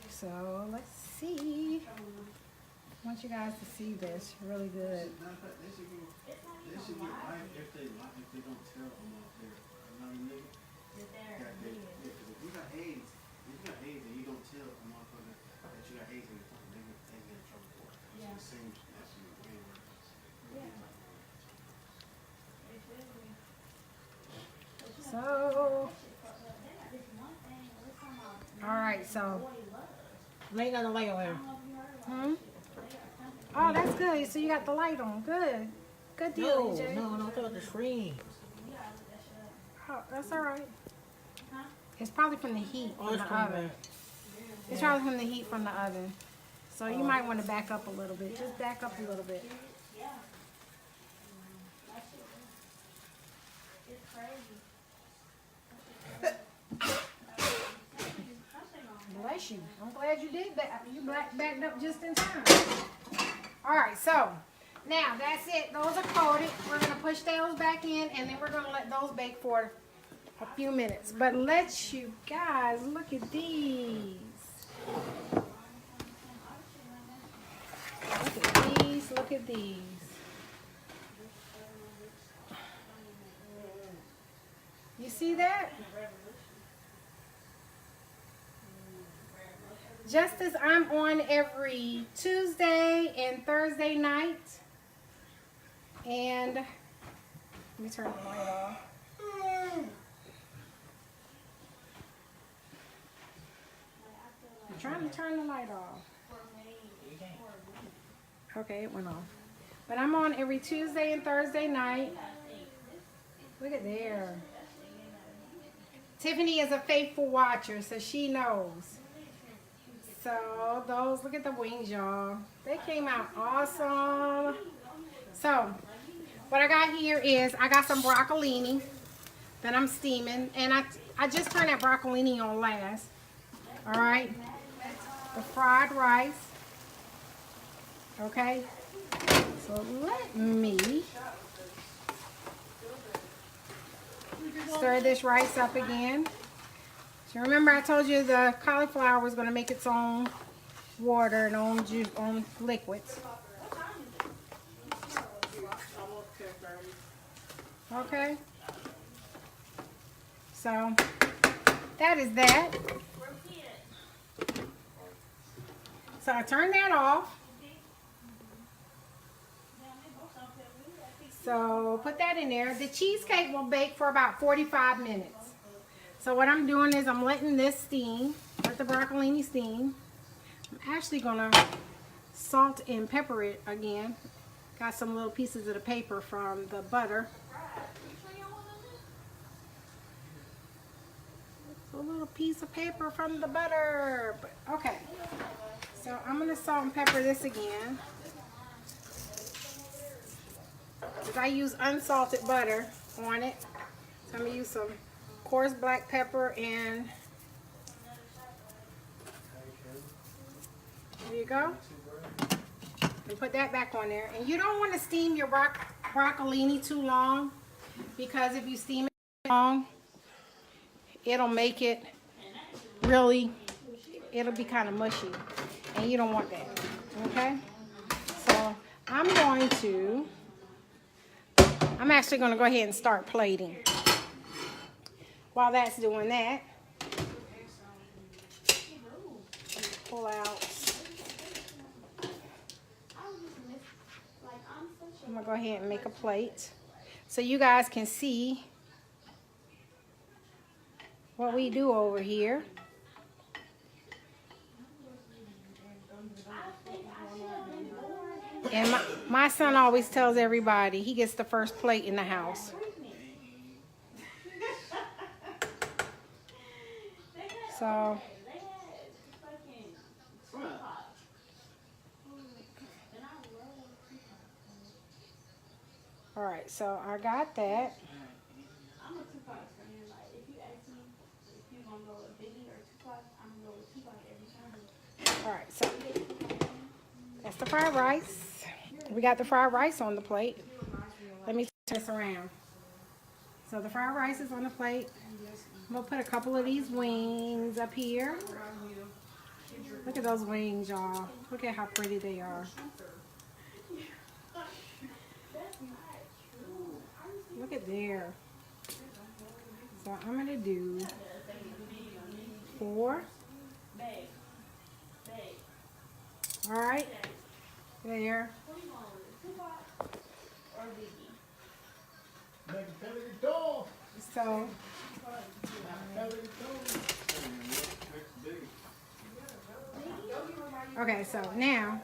it? So let's see. I want you guys to see this really good. They should get life if they don't tell them out there. Another nigga. If you got AIDS, and you don't tell a motherfucker that you got AIDS in your phone, they get in trouble for it. That's the same. That's way worse. So, all right, so. They got the light on there. Oh, that's good. So you got the light on. Good. Good deal, EJ. No, I'm talking about the screen. Oh, that's all right. It's probably from the heat from the oven. Back. It's probably from the heat from the oven. So you might want to back up a little bit. Just back up a little bit. Bless you. I'm glad you did that. You backed up just in time. All right, so now that's it. Those are coated. We're going to push those back in, and then we're going to let those bake for a few minutes. But let you guys look at these. Look at these. Look at these. You see that? Just as I'm on every Tuesday and Thursday night. And let me turn the light off. I'm trying to turn the light off. Okay, it went off. But I'm on every Tuesday and Thursday night. Look at there. Tiffany is a faithful watcher, so she knows. So those, look at the wings, y'all. They came out awesome. So what I got here is I got some broccolini that I'm steaming, and I just turned that broccolini on last. All right, the fried rice. Okay, so let me Stir this rice up again. So remember I told you the cauliflower was going to make its own water and own juice, own liquids. Okay. So that is that. So I turn that off. So put that in there. The cheesecake will bake for about 45 minutes. So what I'm doing is I'm letting this steam, let the broccolini steam. I'm actually gonna salt and pepper it again. Got some little pieces of the paper from the butter. A little piece of paper from the butter. Okay, so I'm gonna salt and pepper this again. Because I use unsalted butter on it. So I'm gonna use some coarse black pepper and there you go. And put that back on there. And you don't want to steam your broccolini too long, because if you steam it too long, it'll make it really, it'll be kind of mushy, and you don't want that. Okay, so I'm actually going to go ahead and start plating. While that's doing that, pull out. I'm going to go ahead and make a plate so you guys can see what we do over here. And my son always tells everybody he gets the first plate in the house. So all right, so I got that. I'm a Tupac fan. Like, if you ask me if you gonna go with Biggie or Tupac, I'm gonna go with Tupac every time. All right, so that's the fried rice. We got the fried rice on the plate. Let me turn this around. So the fried rice is on the plate. I'm gonna put a couple of these wings up here. Look at those wings, y'all. Look at how pretty they are. Look at there. So I'm gonna do 4. All right, there. So okay, so now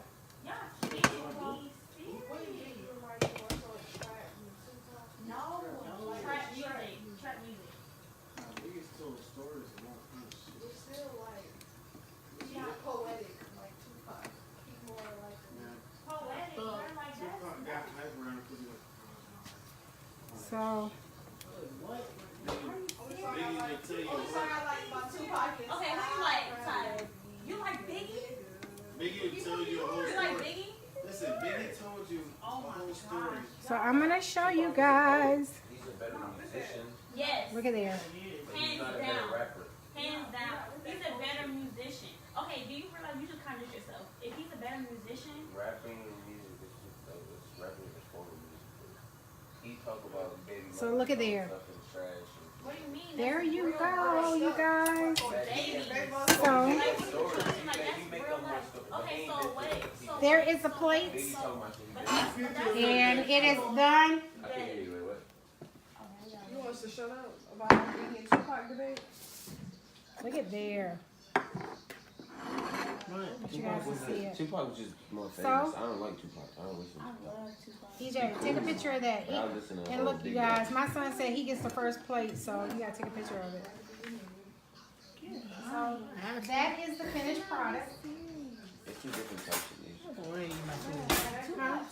so Okay, who you like, Tyler? You like Biggie? Biggie will tell you a whole You story. like Biggie? Listen, Biggie told you a whole story. so I'm gonna show you guys. He's a better musician. Yes. Look at there. But he's Hands not a better down. rapper. Hands down. He's a better musician. Okay, do you realize you just contradict yourself? If he's a better musician, Rapping and music is just it's rapping is performing music. He talk about baby So look at there. stuff and trash. what do you mean? There you go, you guys. Baby. So Okay, so wait. So there is the plates, Biggie talking about shit. and it is done. I can't hear you. Wait, what? You want us to shut up about Biggie and Tupac debate? Look at there. But you guys can see it. Tupac was just more famous. So? I don't like Tupac. I don't listen to Tupac. EJ, take a picture of that. I listen to And look, you guys, my son said he gets the first plate, so you gotta take a picture of it. So that is the finished product. It's two different types of music.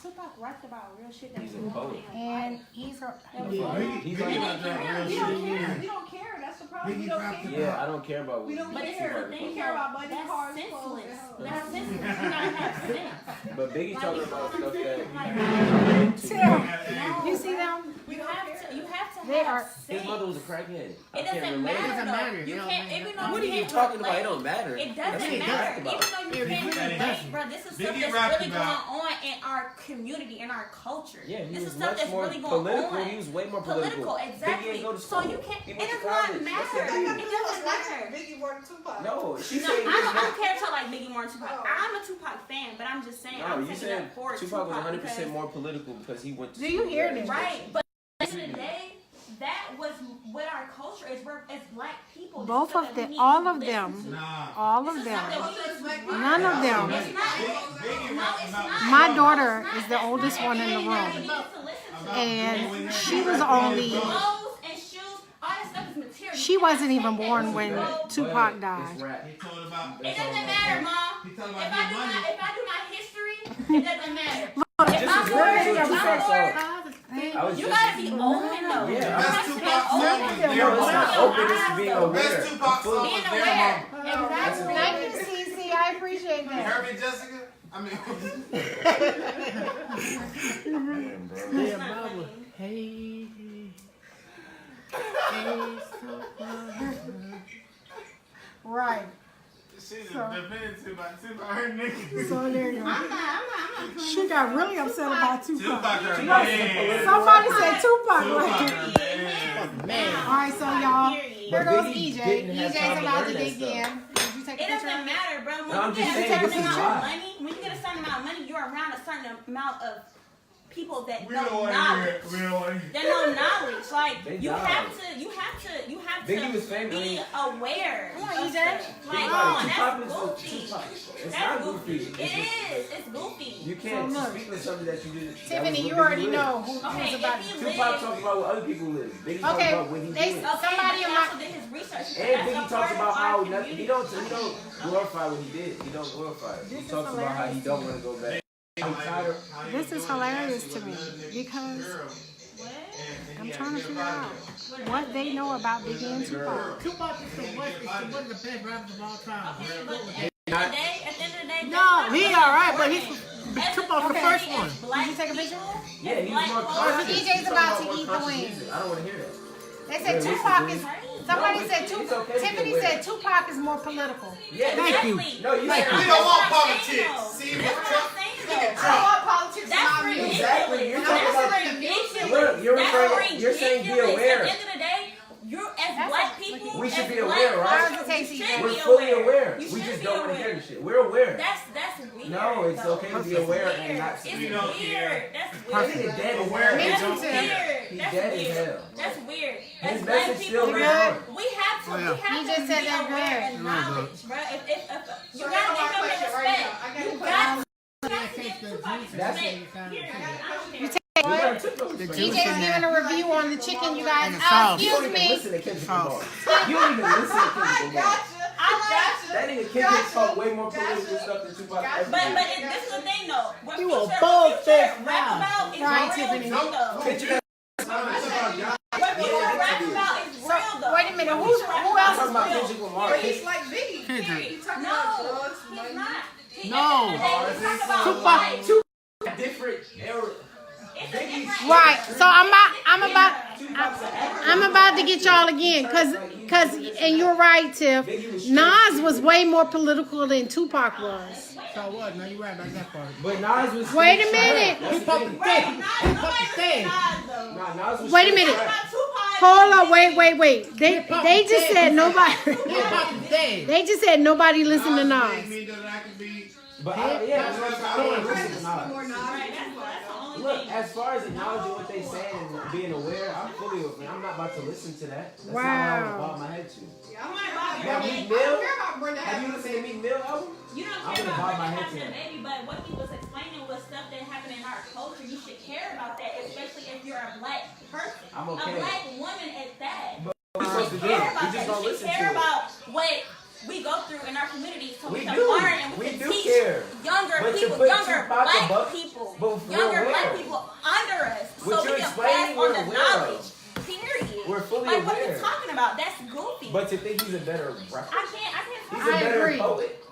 Tupac rapped about real shit. He's a poet. And he's her. He's like We don't care. We don't care. That's the problem. We Biggie don't dropped care. the Yeah, I don't care about We what. don't But it's care. the thing, We care about money, that's cars, senseless. clothes, and That's hoes. senseless. You gotta have sense. But Biggie Like, talking you about know stuff what that. I'm Tim, you see them? You have to They have are- sense. His mother was a crackhead. I It can't doesn't relate. matter. doesn't though. matter. You It don't can't, matter. even though What are you can't talking about? relate, It don't matter. It That's doesn't what he matter. rapped Even about. though you can't really relate, doesn't. bro. This is Biggie stuff that's rapped really about- going on in our community, in our culture. Yeah, he this was is stuff much that's more really going political. on. He was way more political. Biggie Exactly. didn't go to So school. you can't. He It went to does not college. That's matter. it. It doesn't matter. Biggie more than Tupac. No, she No, said I don't care if I like Biggie more than Tupac. Oh. I'm a Tupac fan, but I'm just saying. No, I'm you taking said up for Tupac was 100% because- more political because he went to Do you school. hear this? Right, but at the end of the day, that was what our culture is. We're as black people. this Both is stuff of that we them, need all to of listen them, to. Nah. all This of is stuff them. that we need to None of them. It's not. Biggie No, rapped it's about. not. My daughter It's not. is the That's oldest not one in the everything that room. we need to listen to. And she was only, Clothes and shoes, all that stuff is material. she wasn't even born when Tupac It's died. rap. He told about. It doesn't matter, Mom. He If told I about do your money. my history, it doesn't matter. Just If as I'm good as born, a if Tupac I'm born, song. I was you just. gotta be open though. Yeah, You I'm- have Best to be Tupac song was open. Dear No, it's not Mama. open. It's being aware. Best Tupac song was Being Dear aware. Mama. Exactly. Thank you, Cece. I appreciate You that. heard me, Jessica? I mean, Damn, bro. Yeah, It's not Baba. funny. Hey. Hey, so far. Right. she's definitive about her nigga. So there you go. She got really upset about Tupac. Tupac her Tupac is man. political. Somebody said Tupac. Tupac Right? her man. All right, so y'all, Period. here But goes Biggie EJ. didn't have EJ's time to about learn to that dig stuff. in. Did you take a It picture? doesn't matter, bro. When No, I'm you just get saying, a this certain is amount of why. money, when you get a certain amount of money, you're around a certain amount of people that We know don't want to hear knowledge. it. We don't want to hear They know knowledge. Like They you died. have Biggie was to famous. be aware. Come on, of EJ. stuff. Like, Tupac- come on, Tupac that's is goofy. Tupac. It's That's not goofy. It is. It's goofy. You can't So look. speak on something that you did. Tiffany, you already know who's Okay, about if it. he Tupac lived, talks about what other people live. Biggie talks Okay, about what he they- did. okay, Somebody but in he my- also did his research. And That's Biggie a talks part about of how our nothing, he don't glorify what he did. He don't glorify it. He This is talks about how he hilarious. don't want to go back. I'm tired of. This is hilarious to me because I'm trying to figure out what they know about Biggie and Tupac. Tupac is one of the best rappers of all time. At the end of the day, No, he all right, but he's Tupac's the Okay. first one. Did you take a picture? Yeah, he's Black more folks- conscious. EJ's He's about talking to more eat the conscious wings. music. I don't want to hear that. They said Yeah, Tupac listen, is. dude. Somebody No, said it's Tupac. okay to Tiffany get said wet. Tupac is more political. Yeah, Thank you. No, you said We don't want politics. See what Trump. I want politics in That's my music. ridiculous. Exactly, you're talking That's about- ridiculous. Look, you're That's referring- you're saying be ridiculous. aware. At the end of the day, you're as black people. We should as be black aware, right? folks, How does it taste, you EJ? should We're be fully aware. You We should just be don't want to aware. hear this shit. We're aware. That's weird. No, it's though. okay to be It's aware weird. and not. It's We don't weird. care. That's Nigga weird. dead as Aware. hell. Me That's too, Tim. weird. He That's dead as weird. hell. That's weird. His As black message people, still lives bro, on. we have to. Oh, yeah. We have He to just said be they're aware good. and knowledge, bro. If you So got here's my to give question them right respect. now. I got You a got question. to give Tupac That's- respect. Period. I don't care. We What? gotta take those The respect. juice EJ's in giving there. a review on the chicken, you guys. And the sauce. You don't Excuse even me. listen to Kendrick Sauce. Lamar. You don't even listen to Kendrick Lamar. That nigga Kendrick talk way more political stuff than Tupac ever But did. this is the thing though. What You Future- a what bullshit Future rap now. about is Right, real Tiffany. too, though. Bitch, you got What Future rap about is real though. Wait a minute, What who Future rap else about talking is about real. Kendrick Lamar. But he's like Biggie. Kendrick. He talking No, about drugs, he's money. not. No. Tupac. different era. Right. So I'm about to get y'all again, cause, and you're right, Tiff. Nas was way more political than Tupac was. So what? No, you're right about that part. But Nas was. Wait a minute. He pumped the thing. He pumped the thing. Nah, Nas was. Wait a minute. Hold on, wait. They just said nobody. He pumped the thing. They just said nobody listened to Nas Nas. made me that I could be. But yeah, that's what I'm saying. I don't listen to Nas. More knowledge. Look, as far as acknowledging what they say and being aware, I'm fully with me. I'm not about to listen to that. That's not what I would bob my head to. Yeah, I'm not Yeah, about Meek Brenda. I Mill? don't care about Brenda. Have you listened to Meek Mill album? You don't I'm care gonna bob about my what head happened to to that. baby, but what he was explaining was stuff that happened in our culture. You should care about that, especially if you're a black person. I'm okay. A black woman at that. What we supposed to do? Care We about just that. don't You listen should to care it. about what we go through in our communities so we We can do. learn and We we do can teach care. younger But to people, put younger Tupac black above- people, but we're younger aware. black people under us What so you're we can explaining, pass on we're the aware of. knowledge. Period. We're fully Like, what are aware. you talking about? That's goofy. But to think he's a better rapper, I can't he's talk a I better agree. poet.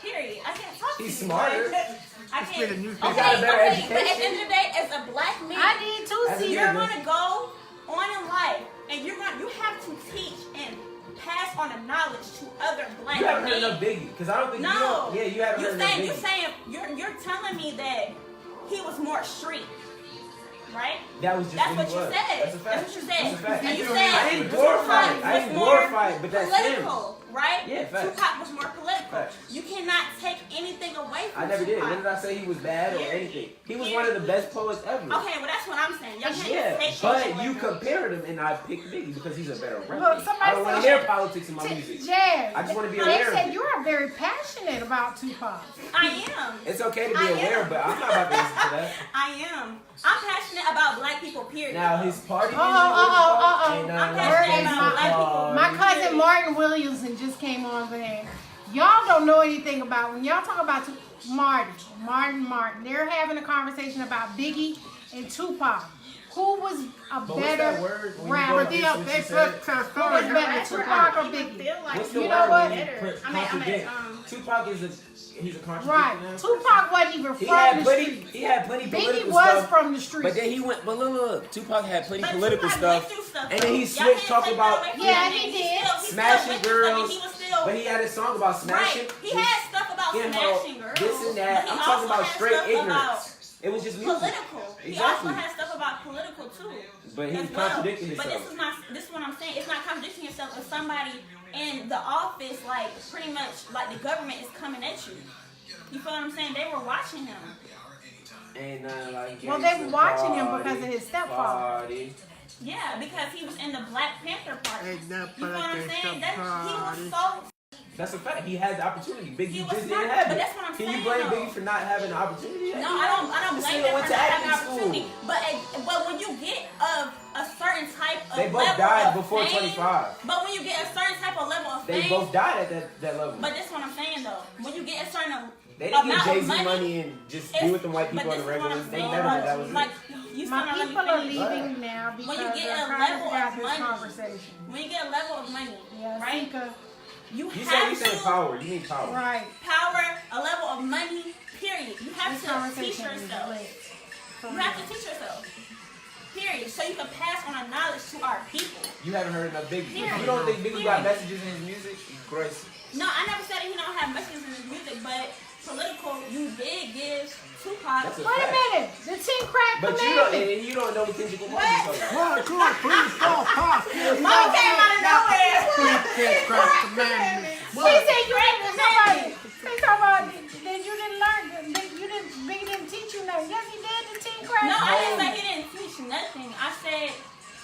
Period. I can't talk to you. He's smarter. Like, I He's can't. a new He's got a better But at education. the end of the day, as a black man, I did too, As a see. you're nigga. gonna go on in life, and you have to teach and pass on the knowledge to other black You haven't heard men. enough Biggie, because I don't think No. you don't. Yeah, you haven't heard enough Biggie. You're telling me that he was more street, right? That was just That's who what he you was. said. That's a fact. That's what you said. That's a fact. And you I said didn't glorify it. Tupac I was didn't more glorify it, but that's him. political, right? Yeah, facts. Tupac was more political. Facts. You cannot take anything away from I never did. Tupac. When did I say he was bad or anything? He was one of the best poets ever. Okay, well that's what I'm saying. Y'all can't Yeah, take but anything you away from him. compared him, and I picked Biggie because he's a better rapper. Look, somebody I don't want to said- hear politics in my music. Jazz. I just want to be They aware of said it. you are very passionate about Tupac. I am. It's okay to I be aware, am. but I'm not about to listen to that. I am. I'm passionate about black people, period. Now his party Uh-oh, music uh-oh. ain't I'm nothing passionate like about his black people. My cousin Martin Williamson just came on there. Y'all don't know anything about when y'all talk about Martin. They're having a conversation about Biggie and Tupac. Who was a But what's that better word when you rapper? go Who against what you said? was better, Tupac or Biggie? What's the You word know what? when you contradict? Tupac he's a contradiction. Right. now. Tupac wasn't even He from had the plenty. street. He had plenty Biggie political was stuff. from the street. But then he went. But look, Tupac had plenty But political Tupac stuff. went through stuff, And then he though. switched, Y'all can't talk take about- that away from Yeah, him. he He did. still Smashing went through stuff, and girls. he was still But he had a song about smashing. right. He had stuff about You know, smashing girls. this and that. But he I'm talking also about had straight stuff ignorance. It was just music. Political. He Exactly. also had stuff about political too. But he's as well. contradicting But himself. this is what I'm saying. It's not contradicting yourself if somebody in the office, like pretty much like the government is coming at you. You feel what I'm saying? They were watching him. Ain't nothing like Well, they were gangsta watching him party, because of his stepfather. party. Yeah, because he was in the Black Panther Party. Ain't nothing You feel but what I'm a saying? gangsta He party. was so. That's a fact. He had the opportunity. Biggie He was just smart, didn't have but it. that's what I'm Can saying, you blame though. Biggie for not having the opportunity? No, I don't He blame still them went for to not having acting school. opportunity. But when you get a certain type of They both level died of before fame, 25. But when you get a certain type of level of They fame, both died at that level. but that's what I'm saying though. When you get a certain They didn't amount get of Jay-Z money, money and just it's- be with them white people but on the this is what regular. I'm They saying, never did. That was like it. you My still not people are let me finish. leaving now because When you get they're a trying level to have of this money, conversation. when you get a level of money, Yeah, right? Sika. You You have saying to power. You need power. Right. power, a level of money, period. You have This to teach conversation is yourself. lit. For You have real. to teach yourself. Period. So you can pass on a knowledge to our people. You haven't heard enough Biggie. If Period. you don't think Biggie got Period. messages in his music, you crazy. No, I never said that he don't have messages in his music, but political, you did give Tupac. That's a Wait a fact. minute. The 10 crack But commandments. you don't know the physical What? moments of that. One, two, three, four, five, six, Mama came out of nowhere. Cheesecake crack commandments. She said you didn't. Somebody. They talking about that you didn't learn. That you didn't. Biggie didn't teach you nothing. Yes, he did. The 10 crack. No, I didn't say he didn't teach nothing. I said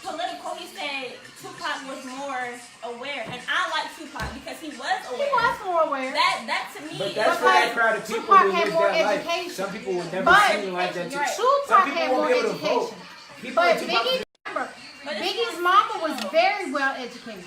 political. He said Tupac was more aware, and I like Tupac because he was He aware. was more aware. That to me, But that's is for like, that crowd of people Tupac who had live more that life. education. Some people will never But- see like that. Right. Some Tupac people had won't more be able to vote. education. People But in Tupac- Biggie, remember, But it's Biggie's not- mama was very well educated.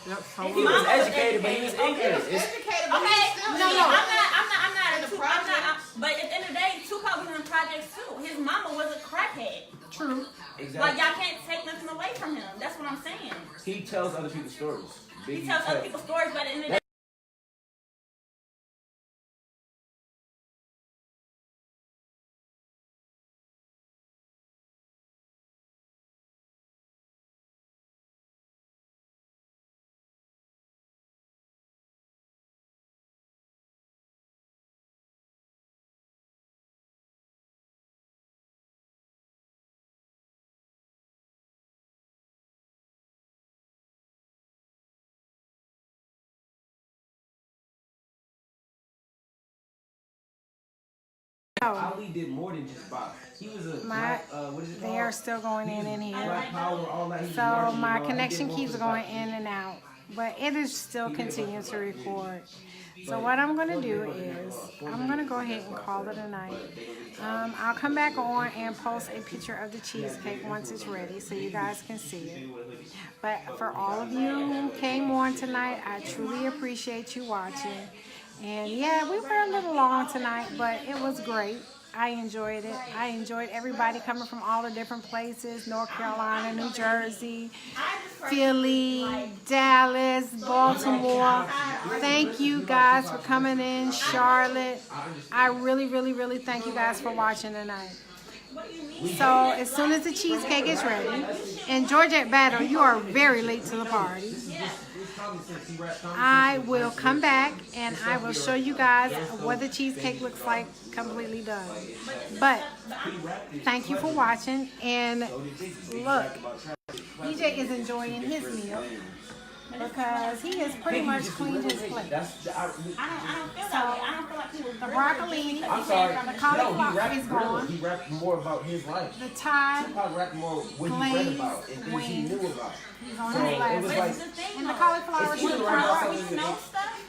Yep, so He was Mama was educated, but he was educated. ignorant. Educated, but Okay, he's still No, see, no. I'm not In a the Tupac. I'm not. projects. But at the end of the day, Tupac was in the projects too. His mama was a crackhead. True. Exactly. Like y'all can't take nothing away from him. That's what I'm saying. He tells other people's stories. He Biggie tells other tells- people's stories, but at the end of the day. Ali did more than just box. He was a black, what is it called? They are still going He in was and here. Black power, all that. He was So marching my and all. He connection did more keeps for the going black in people. and out, but it is still continuing to record. So what I'm gonna do is I'm gonna go ahead and call it a night. I'll come back on and post a picture of the cheesecake once it's ready, so you guys can see it. But for all of you who came on tonight, I truly appreciate you watching. And yeah, we were a little long tonight, but it was great. I enjoyed it. I enjoyed everybody coming from all the different places, North Carolina, New Jersey, Philly, Dallas, Baltimore. Thank you guys for coming in, Charlotte. I really, really, really thank you guys for watching tonight. So as soon as the cheesecake is ready, and Georgette Battle, you are very late to the party. I will come back and I will show you guys what the cheesecake looks like completely done. But thank you for watching, and look, DJ is enjoying his meal because he has pretty much cleaned his plate. I don't feel that way. I don't feel like he was The broccolini, I'm sorry. the cauliflower is He gone. rapped more about his life. The Thai Tupac rapped more what he read about and things he knew about. is on So his it last. was But like, it's the thing, And the though. cauliflower It's is either on right or the something.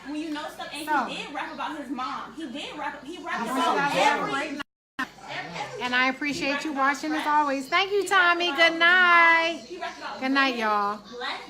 When you know stuff, and So- he did rap about his mom. He rapped I about wish you guys every. have a great night. And I appreciate you watching as always. Thank you, Tommy. Good night. He rapped about Good night, y'all. black